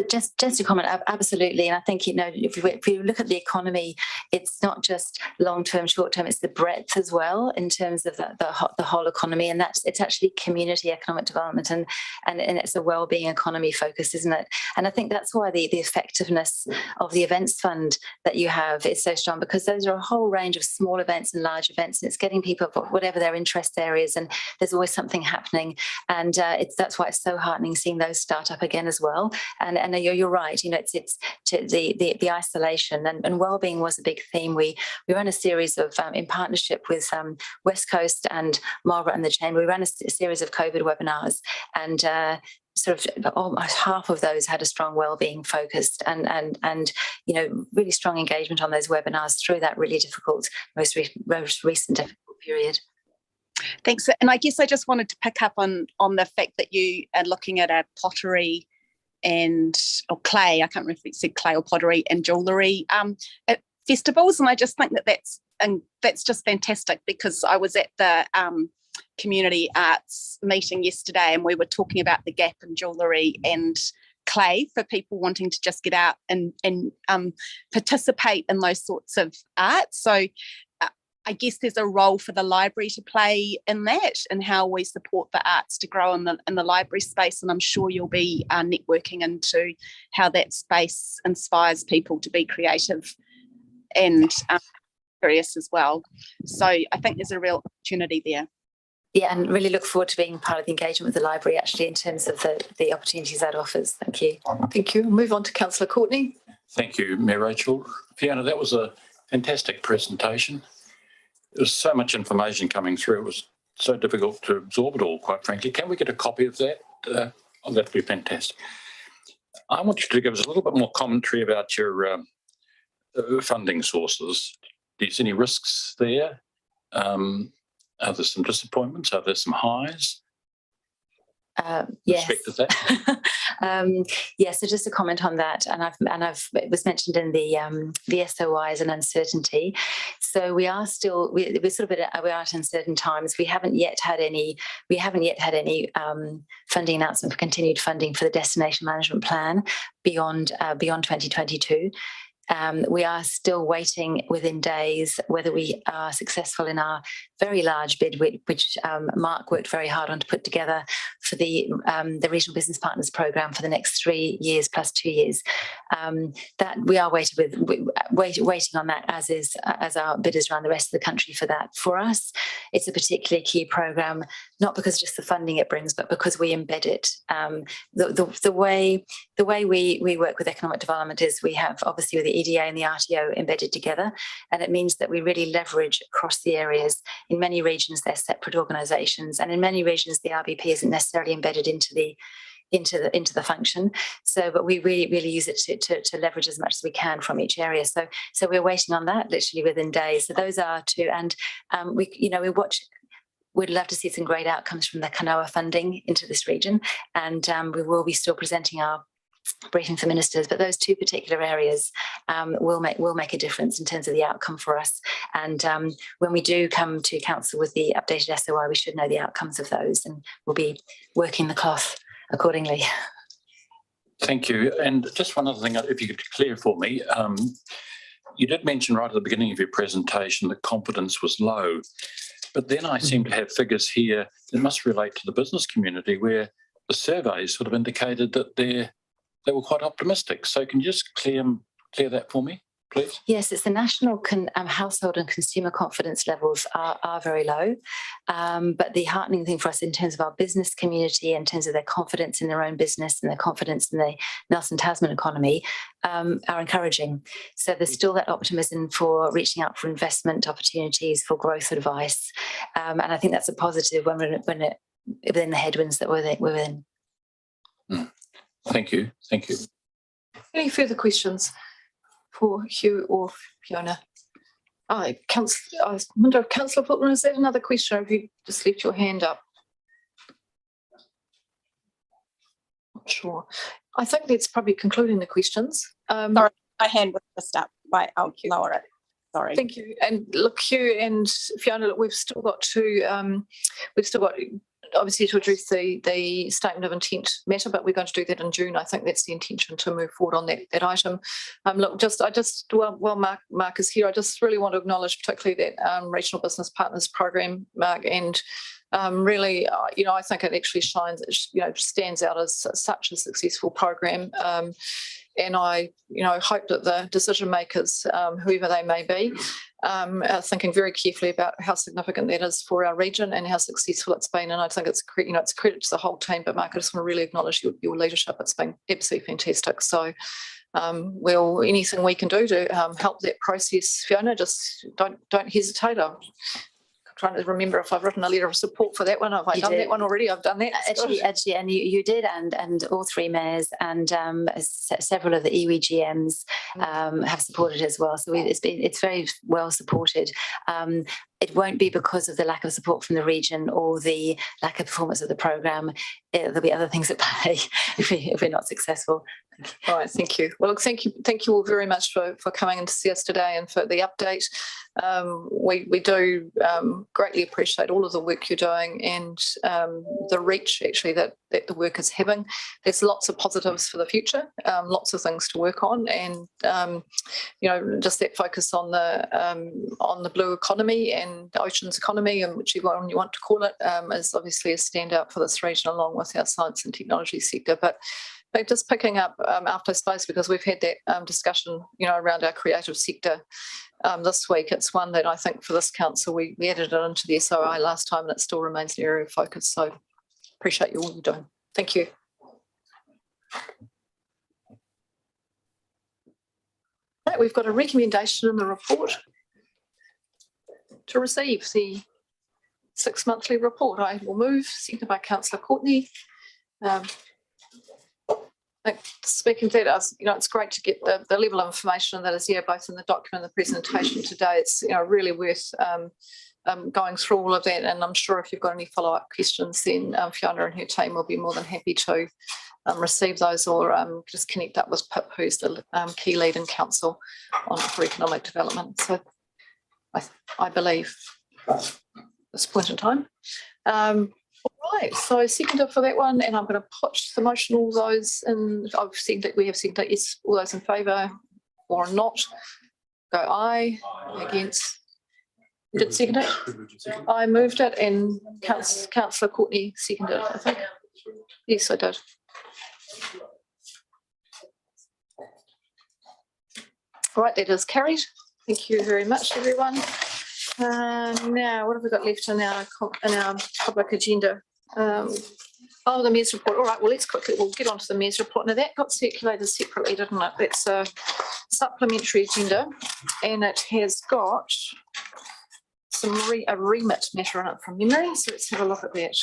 Just to comment, absolutely. And I think, if you look at the economy, it's not just long-term, short-term, it's the breadth as well in terms of the whole economy. And it's actually community economic development and it's a well-being economy focus, isn't it? And I think that's why the effectiveness of the events fund that you have is so strong, because those are a whole range of small events and large events, and it's getting people whatever their interest areas, and there's always something happening. And that's why it's so heartening seeing those start up again as well. And you're right. It's the isolation and well-being was a big theme. We ran a series of in partnership with West Coast and Marlborough and the Chamber. We ran a series of COVID webinars, and sort of almost half of those had a strong well-being focused and really strong engagement on those webinars through that really difficult, most recent difficult period. Thanks. And I guess I just wanted to pick up on the fact that you are looking at a pottery or clay, I can't remember if it said clay or pottery, and jewellery at festivals. And I just think that's just fantastic, because I was at the community arts meeting yesterday and we were talking about the gap in jewellery and clay for people wanting to just get out and participate in those sorts of arts. So I guess there's a role for the library to play in that, and how we support the arts to grow in the library space. And I'm sure you'll be networking into how that space inspires people to be creative and curious as well. So I think there's a real opportunity there. Yeah, and really look forward to being part of the engagement with the library, actually, in terms of the opportunities that offers. Thank you. Thank you. We'll move on to Councillor Courtney. Thank you, Mayor Rachel. Fiona, that was a fantastic presentation. There was so much information coming through. It was so difficult to absorb it all, quite frankly. Can we get a copy of that? That'd be fantastic. I want you to give us a little bit more commentary about your funding sources. Do you see any risks there? Are there some disappointments? Are there some highs? Yes. Respect to that? Yes. So just to comment on that, it was mentioned in the SOIs and uncertainty. So we are still we're sort of we are at uncertain times. We haven't yet had any funding announcement for continued funding for the destination management plan beyond 2022. We are still waiting within days whether we are successful in our very large bid, which Mark worked very hard on to put together for the Regional Business Partners Programme for the next 3 years plus 2 years. That we are waiting on that, as our bidders around the rest of the country for that. For us, it's a particularly key programme, not because just the funding it brings, but because we embed it. The way we work with economic development is we have obviously with the EDA and the RTO embedded together, and it means that we really leverage across the areas. In many regions, they're separate organisations, and in many regions, the RBP isn't necessarily embedded into the function. So, but we really use it to leverage as much as we can from each area. So we're waiting on that literally within days. So those are two, and we'd love to see some great outcomes from the Kanoa funding into this region, and we will be still presenting our briefing for ministers, but those two particular areas will make a difference in terms of the outcome for us. And when we do come to council with the updated SOI, we should know the outcomes of those, and we'll be working the cloth accordingly. Thank you. And just one other thing, if you could clear for me, you did mention right at the beginning of your presentation that confidence was low, but then I seem to have figures here that must relate to the business community where the surveys sort of indicated that they were quite optimistic. So can you just clear that for me, please? Yes, it's the national household and consumer confidence levels are very low. But the heartening thing for us in terms of our business community, in terms of their confidence in their own business and their confidence in the Nelson Tasman economy, are encouraging. So there's still that optimism for reaching out for investment opportunities, for growth advice. And I think that's a positive within the headwinds that we're in. Thank you. Thank you. Any further questions for Hugh or Fiona? I wonder if Councillor Fulton, is that another question, or have you just left your hand up? Not sure. I think that's probably concluding the questions. Sorry, my hand was just up. Right, I'll lower it. Sorry. Thank you. And look, Hugh and Fiona, look, we've still got obviously to address the statement of intent matter, but we're going to do that in June. I think that's the intention, to move forward on that item. Look, while Mark is here, I just really want to acknowledge particularly that Regional Business Partners Program, Mark, and really, I think it actually shines, stands out as such a successful program. And I, hope that the decision makers, whoever they may be, are thinking very carefully about how significant that is for our region and how successful it's been. And I think it's a credit to the whole team. But Mark, I just want to really acknowledge your leadership. It's been absolutely fantastic. So, anything we can do to help that process, Fiona, just don't hesitate. I'm trying to remember if I've written a letter of support for that one. Have I done that one already? I've done that. Actually, and you did, and all three mayors and several of the iwi GMs have supported as well. So it's very well supported. It won't be because of the lack of support from the region or the lack of performance of the programme. There'll be other things at play if we're not successful. All right, thank you. Well, look, thank you all very much for coming in to see us today and for the update. We do greatly appreciate all of the work you're doing and the reach actually that the work is having. There's lots of positives for the future, lots of things to work on, and just that focus on the blue economy and the oceans economy, and whichever one you want to call it, is obviously a standout for this region along with our science and technology sector. But just picking up after space, because we've had that discussion, around our creative sector this week. It's one that I think for this council, we added it into the SOI last time, and it still remains an area of focus. So appreciate all you're doing. Thank you. Right, we've got a recommendation in the report to receive the 6 monthly report. I will move, seconded by Councillor Courtney. Speaking to that, it's great to get the level of information that is here, both in the document and the presentation today. It's really worth going through all of that, and I'm sure if you've got any follow-up questions, then Fiona and her team will be more than happy to receive those, or just connect up with Pip, who's the key lead in council for economic development. So I believe at this point in time. All right, so seconded for that one, and I'm going to put the motion, all those, and I've said that we have said that yes, all those in favour, or not, go aye. Against. You did second it? I moved it and Councillor Courtney seconded it, I think. Yes, I did. All right, that is carried. Thank you very much, everyone. Now, what have we got left in our public agenda? The Mayor's report. All right, well, we'll get on to the Mayor's report. Now, that got circulated separately, didn't it? That's a supplementary agenda, and it has got a remit matter on it from memory. So let's have a look at that.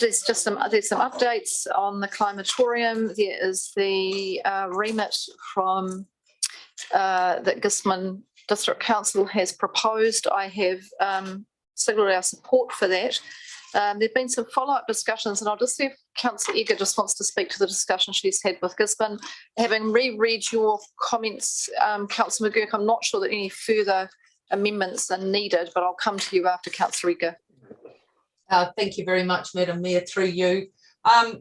There's some updates on the climatorium. There is the remit from that Gisborne District Council has proposed. I have signalled our support for that. There have been some follow-up discussions, and I'll just see if Councillor Eger just wants to speak to the discussion she's had with Gisborne. Having reread your comments, Councillor McGurk, I'm not sure that any further amendments are needed, but I'll come to you after Councillor Eger. Thank you very much, Madam Mayor, through you. I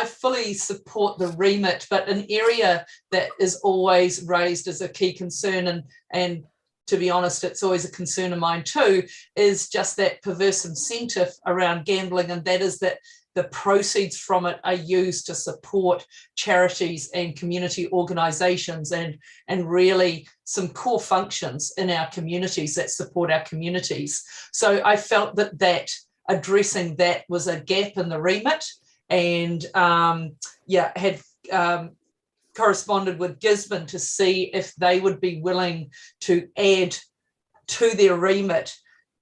fully support the remit, but an area that is always raised as a key concern, and to be honest, it's always a concern of mine too, is just that perverse incentive around gambling, and that is that the proceeds from it are used to support charities and community organisations and really some core functions in our communities that support our communities. So I felt that addressing that was a gap in the remit, and had corresponded with Gisborne to see if they would be willing to add to their remit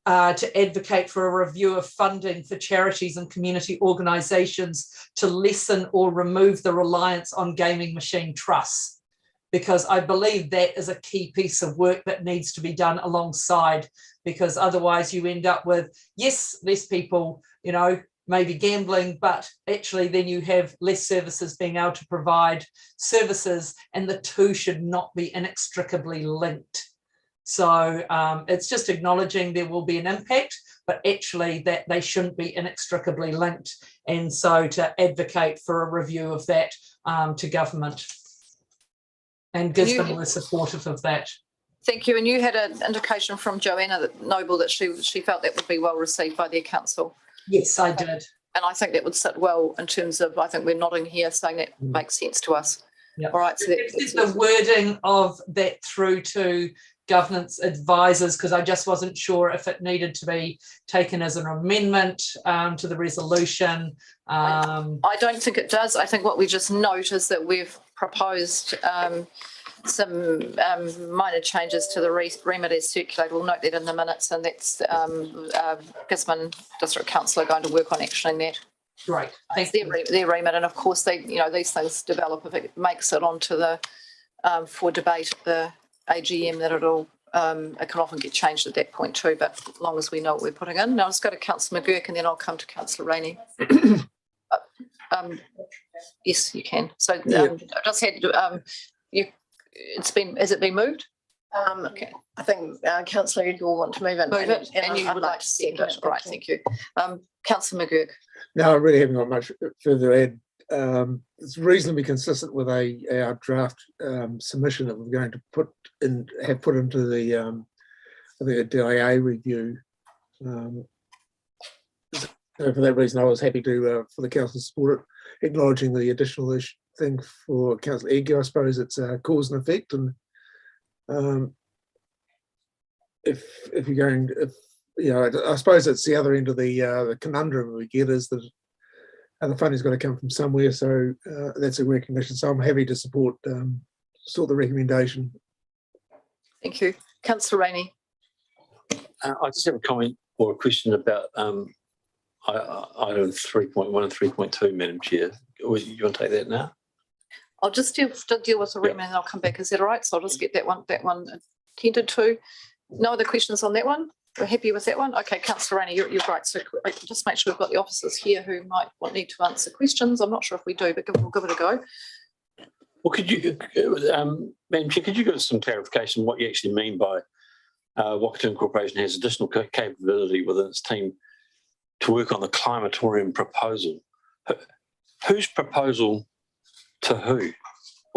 to advocate for a review of funding for charities and community organisations to lessen or remove the reliance on gaming machine trusts, because I believe that is a key piece of work that needs to be done alongside, because otherwise you end up with, yes, less people, maybe gambling, but actually then you have less services being able to provide services, and the two should not be inextricably linked. So it's just acknowledging there will be an impact, but actually that they shouldn't be inextricably linked. And so to advocate for a review of that to government. And Gisborne was supportive of that. Thank you. And you had an indication from Joanna Noble that she felt that would be well received by their council. Yes, I did. And I think that would sit well in terms of, I think we're nodding here saying that makes sense to us. Yep. All right. So that's the wording of that through to governance advisors, because I just wasn't sure if it needed to be taken as an amendment to the resolution. I don't think it does. I think what we just note is that we've proposed some minor changes to the remit as circulated. We'll note that in the minutes, and that's Gisborne District Council are going to work on actioning that. Right. Thanks. Their remit, and of course they, these things develop. If it makes it onto the for debate at the AGM, that it can often get changed at that point too. But as long as we know what we're putting in. Now let's go to Councillor McGurk, and then I'll come to Councillor Rainey. Yes, you can. So I just had has it been moved? Okay. I think Councillor Eger will want to move it. Move it, and you would like to second it. All right, thank you. Councillor McGurk. No, I really haven't got much further to add. It's reasonably consistent with our draft submission that we're going to put into the the DIA review. So for that reason, I was happy to for the council to support it, acknowledging the additional thing for Councillor Eger. I suppose it's cause and effect, and if you're going, I suppose it's the other end of the conundrum we get is that the funding's got to come from somewhere. So that's a recognition. So I'm happy to support the recommendation. Thank you, Councillor Rainey. I just have a comment or a question about item 3.1 and 3.2, Madam Chair. You want to take that now? I'll just deal with the remit, and I'll come back. Is that all right? So I'll just get that one attended to. No other questions on that one? We're happy with that one? Okay, Councillor Rainey, you're right. So just make sure we've got the officers here who might need to answer questions. I'm not sure if we do, but we'll give it a go. Well, could you, Madam Chair, could you give us some clarification what you actually mean by Wakatoon Corporation has additional capability within its team to work on the climatorium proposal? Whose proposal to who?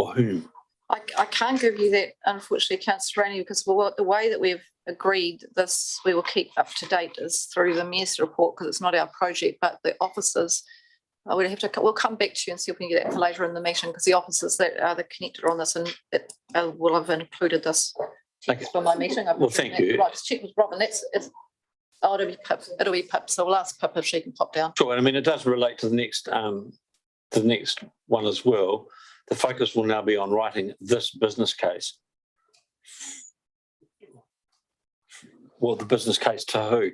or whom? I can't give you that, unfortunately, Councillor Rainey, because the way that we've agreed this, we will keep up to date is through the Mayor's report, because it's not our project, but the officers. We'll come back to you and see if we can get that for later in the meeting, because the officers that are the connected on this and it, will have included this for my meeting. Well, thank you. Right, just check with Robin. It'll be Pip. It'll be Pip. So we'll ask Pip if she can pop down. Sure, and I mean it does relate to the next one as well. The focus will now be on writing this business case. Well, the business case to who?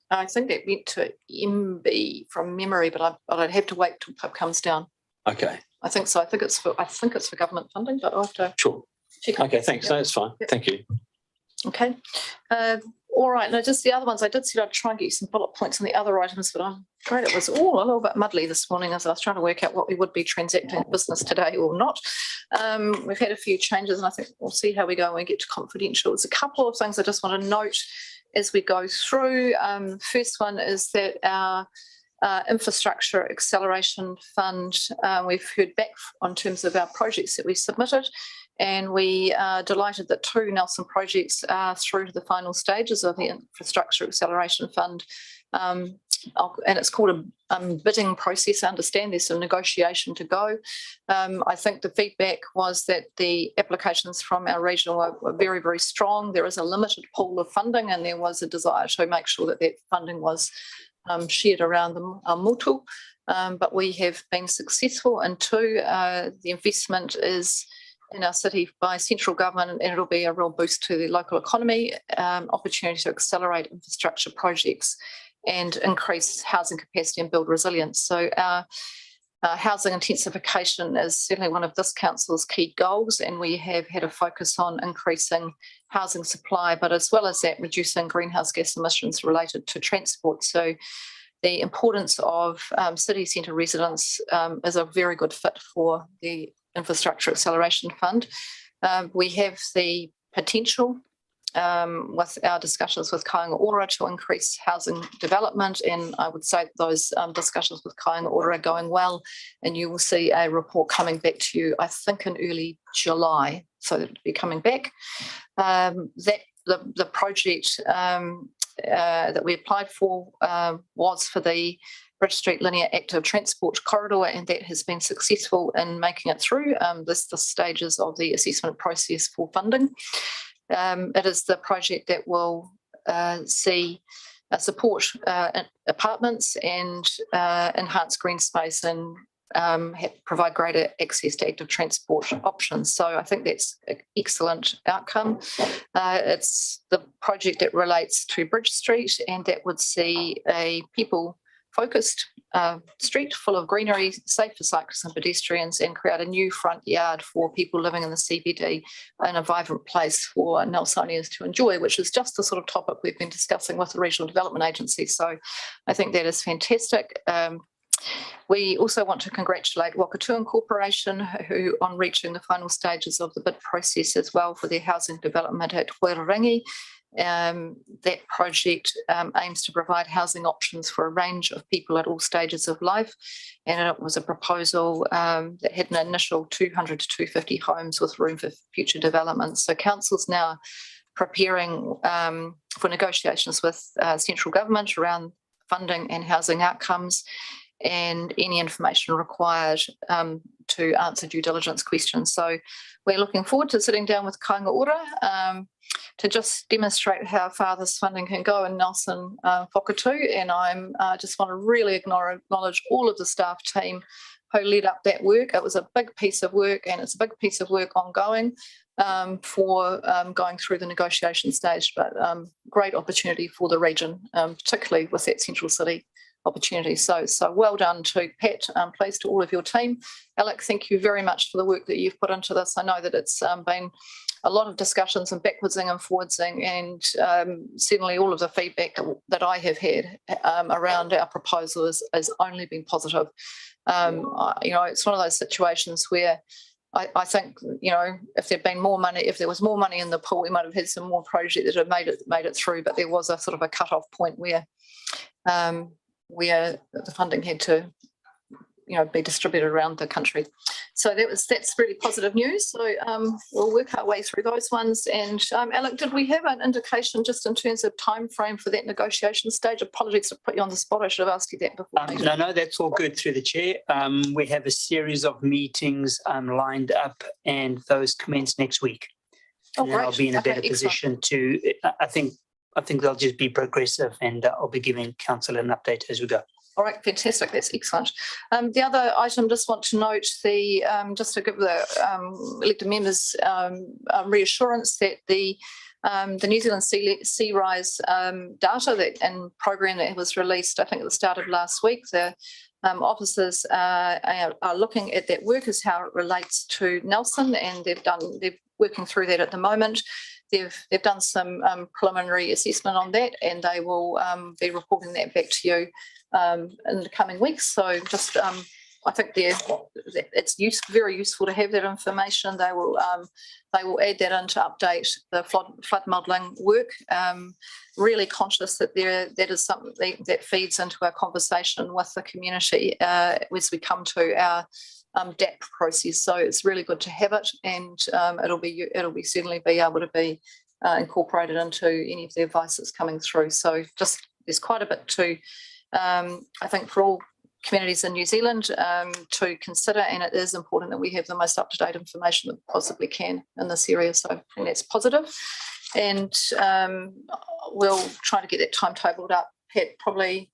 I think that went to MB from memory, but I'd have to wait till Pip comes down. Okay. I think so. I think it's for government funding, but I'll have to Sure. check. Okay, thanks. No, that's fine. Yep. Thank you. Okay. All right. Now, just the other ones. I did say I'd try and get you some bullet points on the other items, but I'm afraid it was all a little bit muddly this morning as I was trying to work out what we would be transacting in business today or not. We've had a few changes, and I think we'll see how we go when we get to confidential. There's a couple of things I just want to note as we go through. First one is that our Infrastructure Acceleration Fund, we've heard back on terms of our projects that we submitted, and we are delighted that 2 Nelson projects are through to the final stages of the Infrastructure Acceleration Fund. And it's called a bidding process. I understand there's some negotiation to go. I think the feedback was that the applications from our region were very, very strong. There is a limited pool of funding, and there was a desire to make sure that that funding was shared around the motu. But we have been successful. And 2, the investment is in our city by central government, and it'll be a real boost to the local economy, opportunity to accelerate infrastructure projects and increase housing capacity and build resilience. So our housing intensification is certainly one of this council's key goals, and we have had a focus on increasing housing supply, but as well as that, reducing greenhouse gas emissions related to transport. So the importance of city centre residents is a very good fit for the Infrastructure Acceleration Fund. We have the potential with our discussions with Kāinga Ora to increase housing development, and I would say those discussions with Kāinga Ora are going well, and you will see a report coming back to you, I think in early July, so it'll be coming back. The project that we applied for was for the Bridge Street Linear Active Transport Corridor, and that has been successful in making it through the stages of the assessment process for funding. It is the project that will see support apartments and enhance green space and provide greater access to active transport options. So I think that's an excellent outcome. It's the project that relates to Bridge Street, and that would see a people-focused street full of greenery, safe for cyclists and pedestrians, and create a new front yard for people living in the CBD and a vibrant place for Nelsonians to enjoy, which is just the sort of topic we've been discussing with the Regional Development Agency. So I think that is fantastic. We also want to congratulate Wakatoan Corporation, who on reaching the final stages of the bid process as well for their housing development at Huerangi. That project aims to provide housing options for a range of people at all stages of life, and it was a proposal that had an initial 200 to 250 homes with room for future development. So council's now preparing for negotiations with central government around funding and housing outcomes, and any information required to answer due diligence questions. So we're looking forward to sitting down with Kāinga Ora to just demonstrate how far this funding can go in Nelson Whakatū. And I just want to really acknowledge all of the staff team who led up that work. It was a big piece of work, and it's a big piece of work ongoing for going through the negotiation stage, but great opportunity for the region, particularly with that central city opportunity. So well done to Pat, pleased to all of your team. Alec, thank you very much for the work that you've put into this. I know that it's been a lot of discussions and backwardsing and forwardsing, and certainly all of the feedback that I have had around our proposal has only been positive. It's one of those situations where I think, if there'd been more money, if there was more money in the pool, we might have had some more projects that had made it through, but there was a sort of a cut-off point where the funding had to, be distributed around the country. So that's really positive news. So we'll work our way through those ones. And Alec, did we have an indication just in terms of time frame for that negotiation stage? Apologies to put you on the spot. I should have asked you that before. No, that's all good through the chair. We have a series of meetings lined up, and those commence next week. Oh, and then great. I'll be in a better Excellent. position to. I think they'll just be progressive, and I'll be giving council an update as we go. All right, fantastic. That's excellent. The other item, just want to note just to give the elected members reassurance that the New Zealand Sea Rise data and program that was released, I think at the start of last week, the officers are looking at that work as how it relates to Nelson, and they're working through that at the moment. They've done some preliminary assessment on that, and they will be reporting that back to you in the coming weeks. So just I think it's very useful to have that information. They will add that in to update the flood modelling work. Really conscious that that is something that feeds into our conversation with the community as we come to our DAP process. So it's really good to have it, and it'll be certainly be able to be incorporated into any of the advice that's coming through. So just there's quite a bit to I think for all communities in New Zealand to consider, and it is important that we have the most up-to-date information that we possibly can in this area. So I think that's positive, and we'll try to get that timetabled up. Pat, probably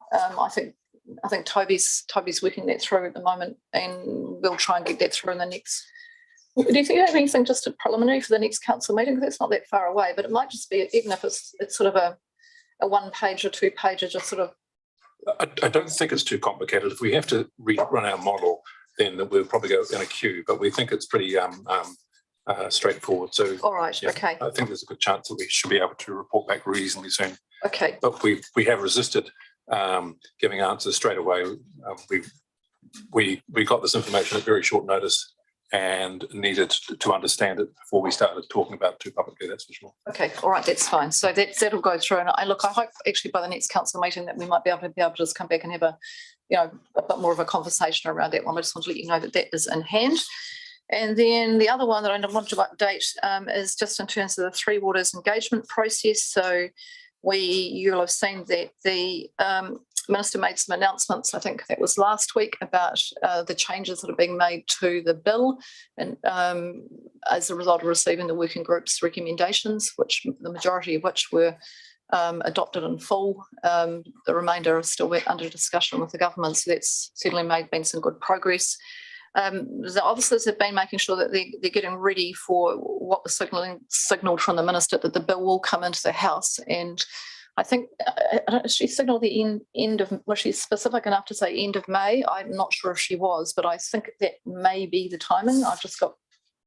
I think Toby's working that through at the moment, and we'll try and get that through in the next. Do you think you have anything just a preliminary for the next council meeting? Because it's not that far away, but it might just be, even if it's sort of a 1 page or 2 pager, just sort of. I don't think it's too complicated. If we have to rerun our model, then we'll probably go in a queue, but we think it's pretty straightforward. So, all right, yeah, okay. I think there's a good chance that we should be able to report back reasonably soon. Okay. But we have resisted giving answers straight away. We got this information at very short notice and needed to understand it before we started talking about it too publicly, that's for sure. Okay, all right, that's fine. So that'll go through. And I hope actually by the next council meeting that we might be able to just come back and have a bit more of a conversation around that one. I just want to let you know that is in hand. And then the other one that I want to update is just in terms of the Three Waters engagement process. So you'll have seen that the Minister made some announcements, I think that was last week, about the changes that are being made to the bill, and as a result of receiving the working group's recommendations, which the majority of which were adopted in full. The remainder are still under discussion with the government, so that's certainly been some good progress. The officers have been making sure that they're getting ready for what was signalled from the Minister, that the bill will come into the House. And I think she signalled the end of, was she specific enough to say end of May? I'm not sure if she was, but I think that may be the timing. I've just got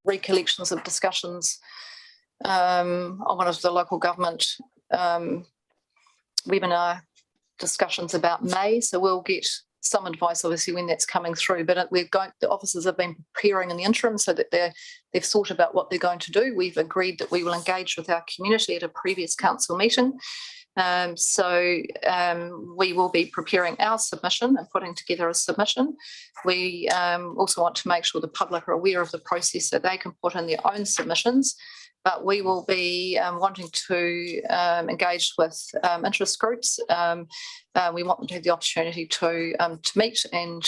recollections of discussions on one of the local government webinar discussions about May. So we'll get some advice, obviously, when that's coming through. But the officers have been preparing in the interim so that they've thought about what they're going to do. We've agreed that we will engage with our community at a previous council meeting. We will be preparing our submission and putting together a submission. We also want to make sure the public are aware of the process so they can put in their own submissions. But we will be wanting to engage with interest groups. We want them to have the opportunity to meet and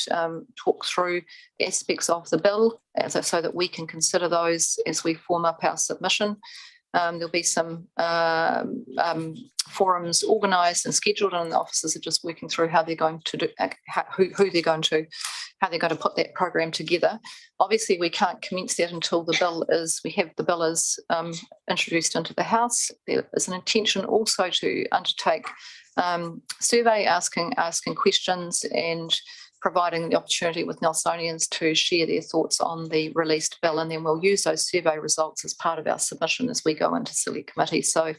talk through aspects of the bill so that we can consider those as we form up our submission. There'll be some forums organised and scheduled, and the officers are just working through how they're going to do, how they're going to put that program together. Obviously, we can't commence that until the bill is introduced into the House. There is an intention also to undertake survey, asking questions and providing the opportunity with Nelsonians to share their thoughts on the released bill, and then we'll use those survey results as part of our submission as we go into Select Committee. So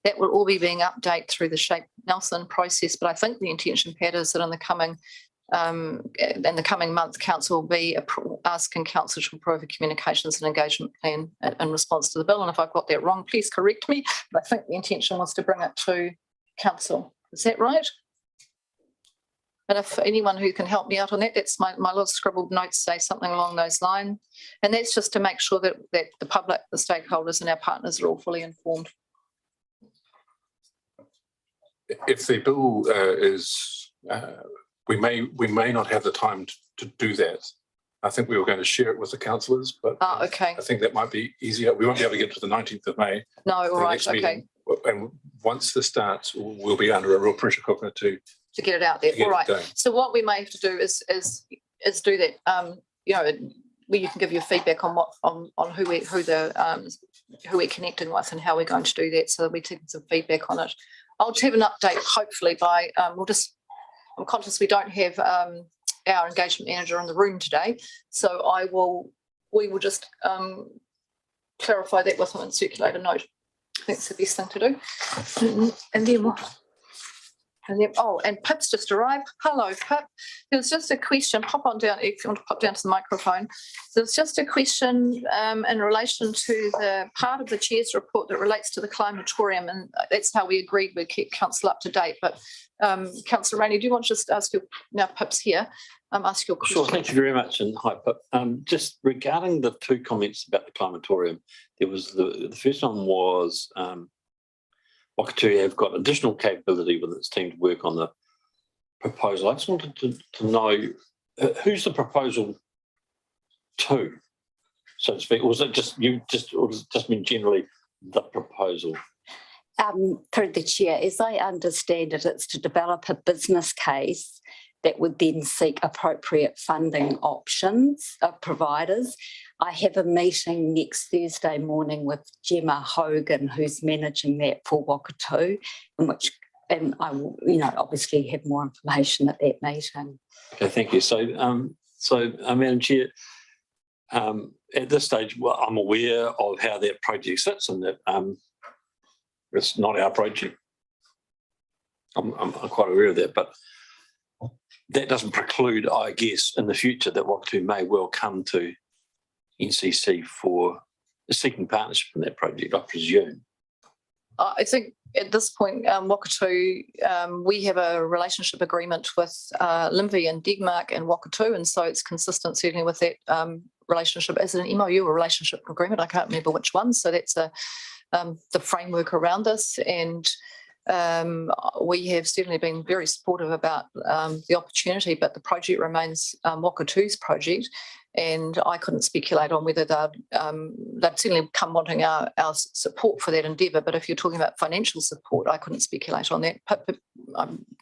that will all be being updated through the Shape Nelson process, but I think the intention, Pat, is that in the coming month, Council will be asking Council to approve a communications and engagement plan in response to the bill. And if I've got that wrong, please correct me. But I think the intention was to bring it to Council. Is that right? And if anyone who can help me out on that, that's my little scribbled notes say something along those lines. And that's just to make sure that the public, the stakeholders and our partners are all fully informed. If the bill is, we may not have the time to do that. I think we were going to share it with the councillors, but Okay. I think that might be easier. We won't be able to get to the 19th of May. No, all right, okay. Meeting. And once this starts, we'll be under a real pressure cooker to get it out there. All right. So what we may have to do is do that. You know, where you can give your feedback on what on who we're connecting with and how we're going to do that. So that we take some feedback on it. I'll have an update hopefully by I'm conscious we don't have our engagement manager in the room today, so we will just clarify that with him and circulate a note. I think it's the best thing to do. And then what? And Pip's just arrived. Hello, Pip. There was just a question. Pop on down if you want to pop down to the microphone. There's just a question in relation to the part of the chair's report that relates to the climatorium, and that's how we agreed we'd keep council up to date. But Councillor Rainey, do you want to just ask your, now Pip's here, ask your question? Sure, thank you very much, and hi Pip. Just regarding the two comments about the climatorium, there was the first one was Wakatū have got additional capability with its team to work on the proposal. I just wanted to know who's the proposal to, so to speak, or was it just you? Or does it just mean generally the proposal? Through the chair, as I understand it, it's to develop a business case that would then seek appropriate funding options of providers. I have a meeting next Thursday morning with Gemma Hogan, who's managing that for Wakatū, and I will, obviously have more information at that meeting. Okay, thank you. So, Madam Chair, at this stage, well, I'm aware of how that project sits, and that it's not our project. I'm quite aware of that, but that doesn't preclude, I guess, in the future that Wakatū may well come to NCC for seeking partnership in that project, I presume. I think at this point, Wakatū, we have a relationship agreement with Linvi and Denmark and Wakatū, and so it's consistent certainly with that relationship. Is it an MOU or relationship agreement? I can't remember which one. So that's the framework around this, and we have certainly been very supportive about the opportunity, but the project remains Wakatū's project, and I couldn't speculate on whether they'd certainly come wanting our support for that endeavour, but if you're talking about financial support, I couldn't speculate on that. I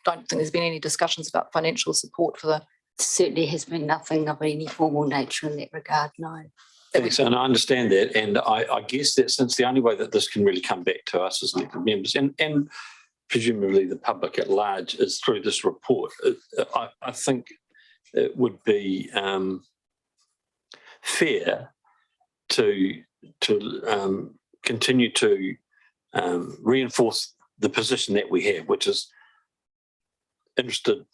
don't think there's been any discussions about financial support for the... Certainly has been nothing of any formal nature in that regard, no. Thanks, and I understand that, and I guess that since the only way that this can really come back to us as elected members and presumably the public at large is through this report, I think it would be fair to continue to reinforce the position that we have, which is interested,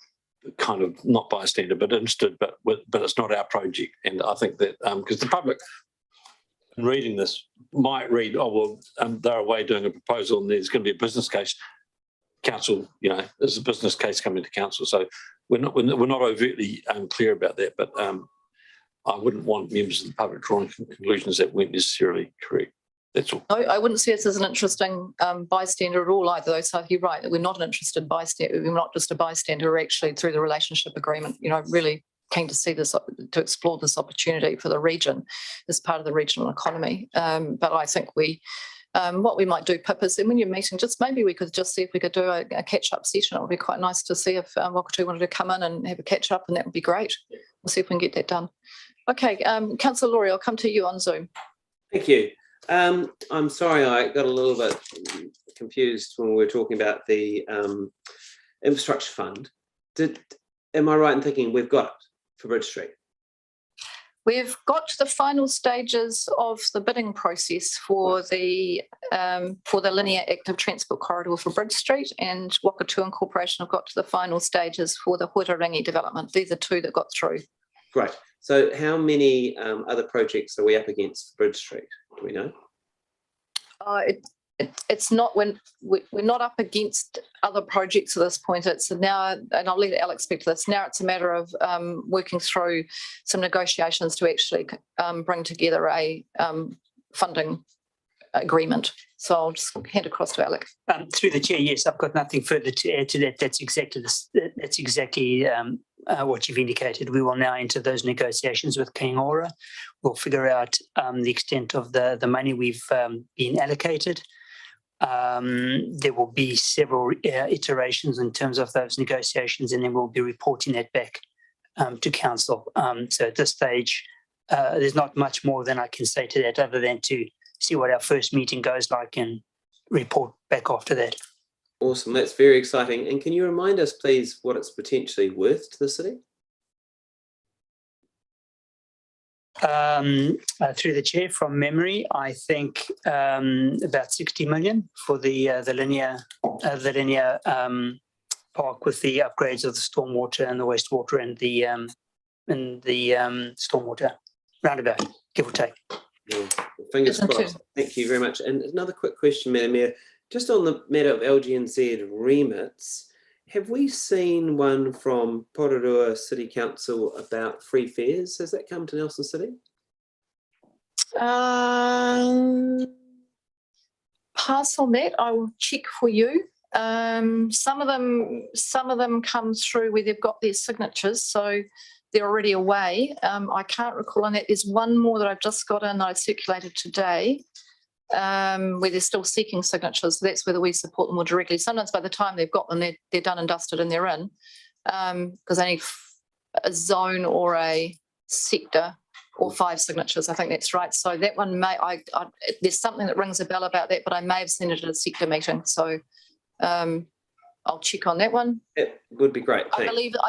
kind of not bystander, but interested, but it's not our project. And I think that because the public in reading this might read, oh well, they're away doing a proposal and there's going to be a business case. Council, there's a business case coming to council, so we're not overtly clear about that. But I wouldn't want members of the public drawing conclusions that weren't necessarily correct. That's all. I wouldn't see us as an interesting bystander at all either, though. So you're right, that we're not an interested bystander. We're not just a bystander, we're actually through the relationship agreement, really keen to see this, to explore this opportunity for the region as part of the regional economy. But I think what we might do, Pip, is when you're meeting, just maybe we could just see if we could do a catch-up session. It would be quite nice to see if Wakatū wanted to come in and have a catch-up, and that would be great. We'll see if we can get that done. Okay, Councillor Laurie, I'll come to you on Zoom. Thank you. I'm sorry, I got a little bit confused when we were talking about the infrastructure fund. Am I right in thinking we've got it for Bridge Street? We've got to the final stages of the bidding process for the linear active transport corridor for Bridge Street, and Wakatū and Corporation have got to the final stages for the Huirarangi development. These are two that got through. Great. So how many other projects are we up against for Bridge Street? Do we know? it's not when we're not up against other projects at this point. It's now, and I'll let Alex speak to this. Now it's a matter of working through some negotiations to actually bring together a funding agreement. So I'll just hand across to Alex. Through the chair, yes, I've got nothing further to add to that. That's exactly what you've indicated. We will now enter those negotiations with King Aura. We'll figure out the extent of the money we've been allocated. There will be several iterations in terms of those negotiations, and then we'll be reporting that back to council. So at this stage, there's not much more than I can say to that, other than to see what our first meeting goes like and report back after that. Awesome, that's very exciting. And can you remind us, please, what it's potentially worth to the city? Through the chair, from memory, I think about 60 million for the linear park, with the upgrades of the stormwater and the wastewater and the stormwater roundabout, give or take. Yeah. Fingers crossed. Thank you very much. And another quick question, Madam Mayor, just on the matter of LGNZ remits, have we seen one from Pororua City Council about free fares? Has that come to Nelson City? Pass on that. I will check for you. Some of them come through where they've got their signatures, so they're already away. I can't recall on that. There's one more that I've just got in that I circulated today, where they're still seeking signatures. That's whether we support them more directly. Sometimes by the time they've got them, they're done and dusted and they're in, because they need a zone or a sector or 5 signatures. I think that's right. So that one may, there's something that rings a bell about that, but I may have seen it at a sector meeting. So I'll check on that one. It would be great. I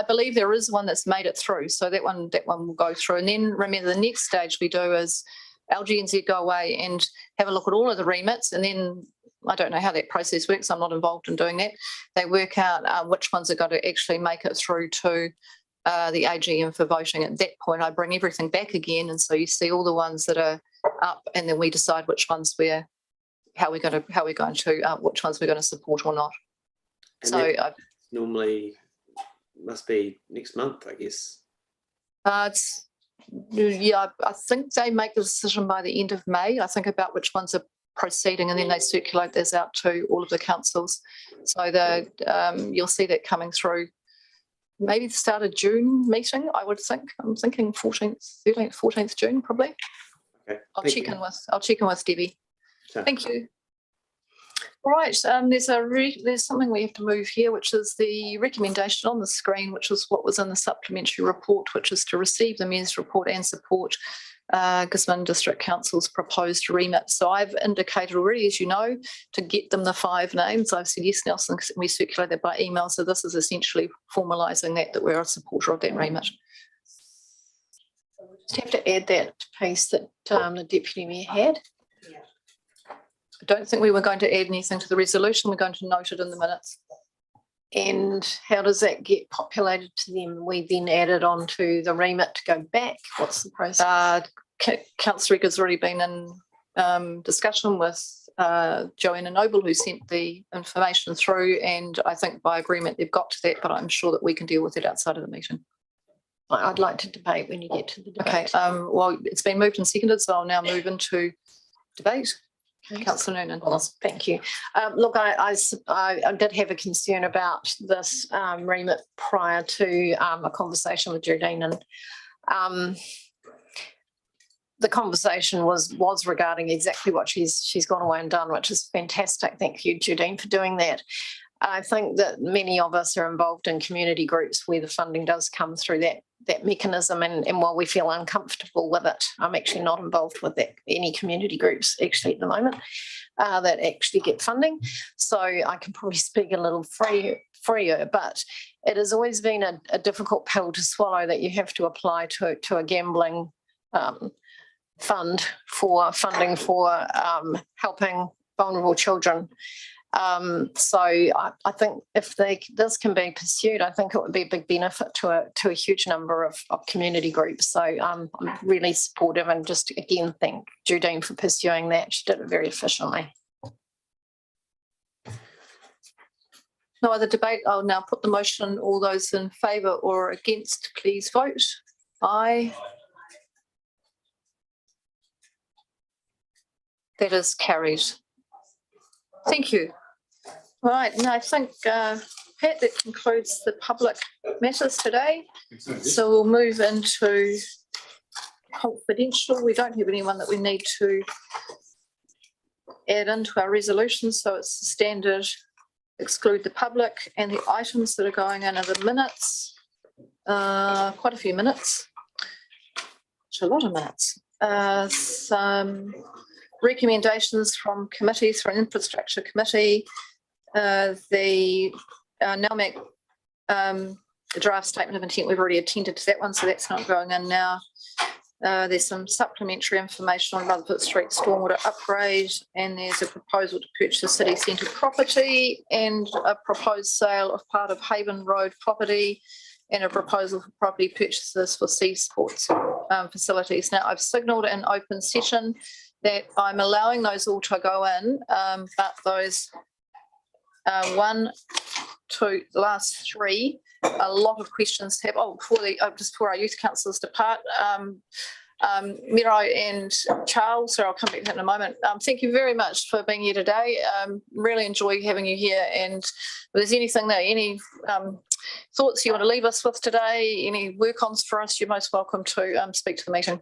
believe there is one that's made it through. So that one will go through. And then remember, the next stage we do is LGNZ go away and have a look at all of the remits, and then I don't know how that process works. I'm not involved in doing that. They work out which ones are going to actually make it through to the AGM for voting. At that point, I bring everything back again, and so you see all the ones that are up, and then we decide which ones which ones we're going to support or not. And so normally must be next month, I guess. Yeah, I think they make the decision by the end of May, I think, about which ones are proceeding, and then they circulate this out to all of the councils. So you'll see that coming through maybe the start of June meeting, I would think. I'm thinking 14th June, probably. Okay. I'll check in with Debbie. Sure. Thank you. Right, there's something we have to move here, which is the recommendation on the screen, which is what was in the supplementary report, which is to receive the Mayor's report and support Gisborne District Council's proposed remit. So I've indicated already, as you know, to get them the 5 names. I've said yes, Nelson, we circulate that by email. So this is essentially formalising that we're a supporter of that remit. Just have to add that piece that the Deputy Mayor had. I don't think we were going to add anything to the resolution. We're going to note it in the minutes. And how does that get populated to them? We then add it on to the remit to go back. What's the process? Councillor Rick has already been in discussion with Joanna Noble, who sent the information through, and I think by agreement they've got to that, but I'm sure that we can deal with it outside of the meeting. I'd like to debate when you get to the debate. Okay, well, it's been moved and seconded, so I'll now move into debate. Okay. Councillor Noonan. Awesome. Thank you. Look, I did have a concern about this remit prior to a conversation with Jardine, and the conversation was regarding exactly what she's gone away and done, which is fantastic. Thank you, Jardine, for doing that. I think that many of us are involved in community groups where the funding does come through that mechanism, and while we feel uncomfortable with it, I'm actually not involved with any community groups actually at the moment that actually get funding. So I can probably speak a little freer, but it has always been a difficult pill to swallow that you have to apply to a gambling fund for funding for helping vulnerable children. So I think if this can be pursued, I think it would be a big benefit to a huge number of community groups. So I'm really supportive, and just again thank Jardine for pursuing that. She did it very efficiently. No other debate. I'll now put the motion. All those in favour or against, please vote. Aye. That is carried. Thank you. Right, and I think, Pat, that concludes the public matters today. So we'll move into confidential. We don't have anyone that we need to add into our resolution, so it's the standard exclude the public, and the items that are going in are the minutes, quite a few minutes, a lot of minutes, some recommendations from committees, for an infrastructure committee, the NALMAC, the draft statement of intent, we've already attended to that one, so that's not going in now. There's some supplementary information on Rutherford Street stormwater upgrade, and there's a proposal to purchase city centre property, and a proposed sale of part of Haven Road property, and a proposal for property purchases for sea sports facilities. Now, I've signalled in open session that I'm allowing those all to go in, but those one, two, the last three, a lot of questions have, just before our youth councillors depart, Miro and Charles, so I'll come back to that in a moment. Thank you very much for being here today. Really enjoy having you here, and if there's anything that, any thoughts you want to leave us with today, any work-ons for us, you're most welcome to speak to the meeting.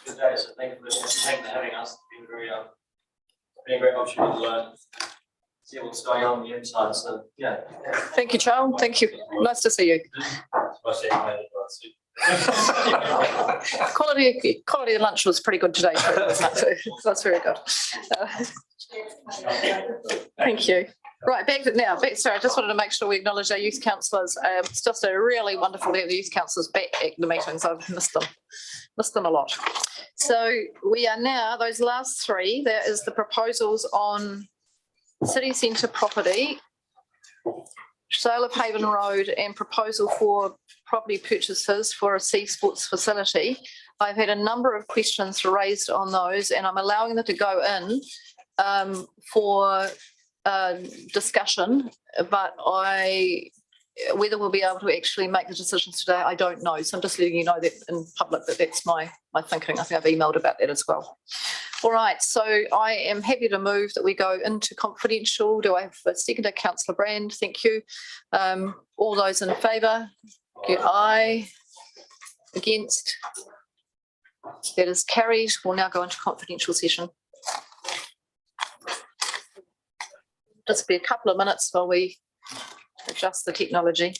Good day, so thank you for having us. It's been a great opportunity to learn, see what's going on the inside. So yeah. Thank you, Charles. Thank you. Nice to see you. Quality of lunch was pretty good today, wasn't it? That's very good. Thank you. Right, back to now. Sorry, I just wanted to make sure we acknowledge our youth councillors. It's just a really wonderful to have the youth councillors back at the meetings. I've missed them a lot. So we are now, those last three, there is the proposals on city centre property, sale of Haven Road, and proposal for property purchases for a sea sports facility. I've had a number of questions raised on those, and I'm allowing them to go in for discussion, but whether we'll be able to actually make the decisions today, I don't know. So I'm just letting you know that in public that that's my thinking. I think I've emailed about that as well. All right, so I am happy to move that we go into confidential. Do I have a seconder? Councillor Brand, thank you. All those in favour? Aye. Against? That is carried. We'll now go into confidential session. Just be a couple of minutes while we adjust the technology.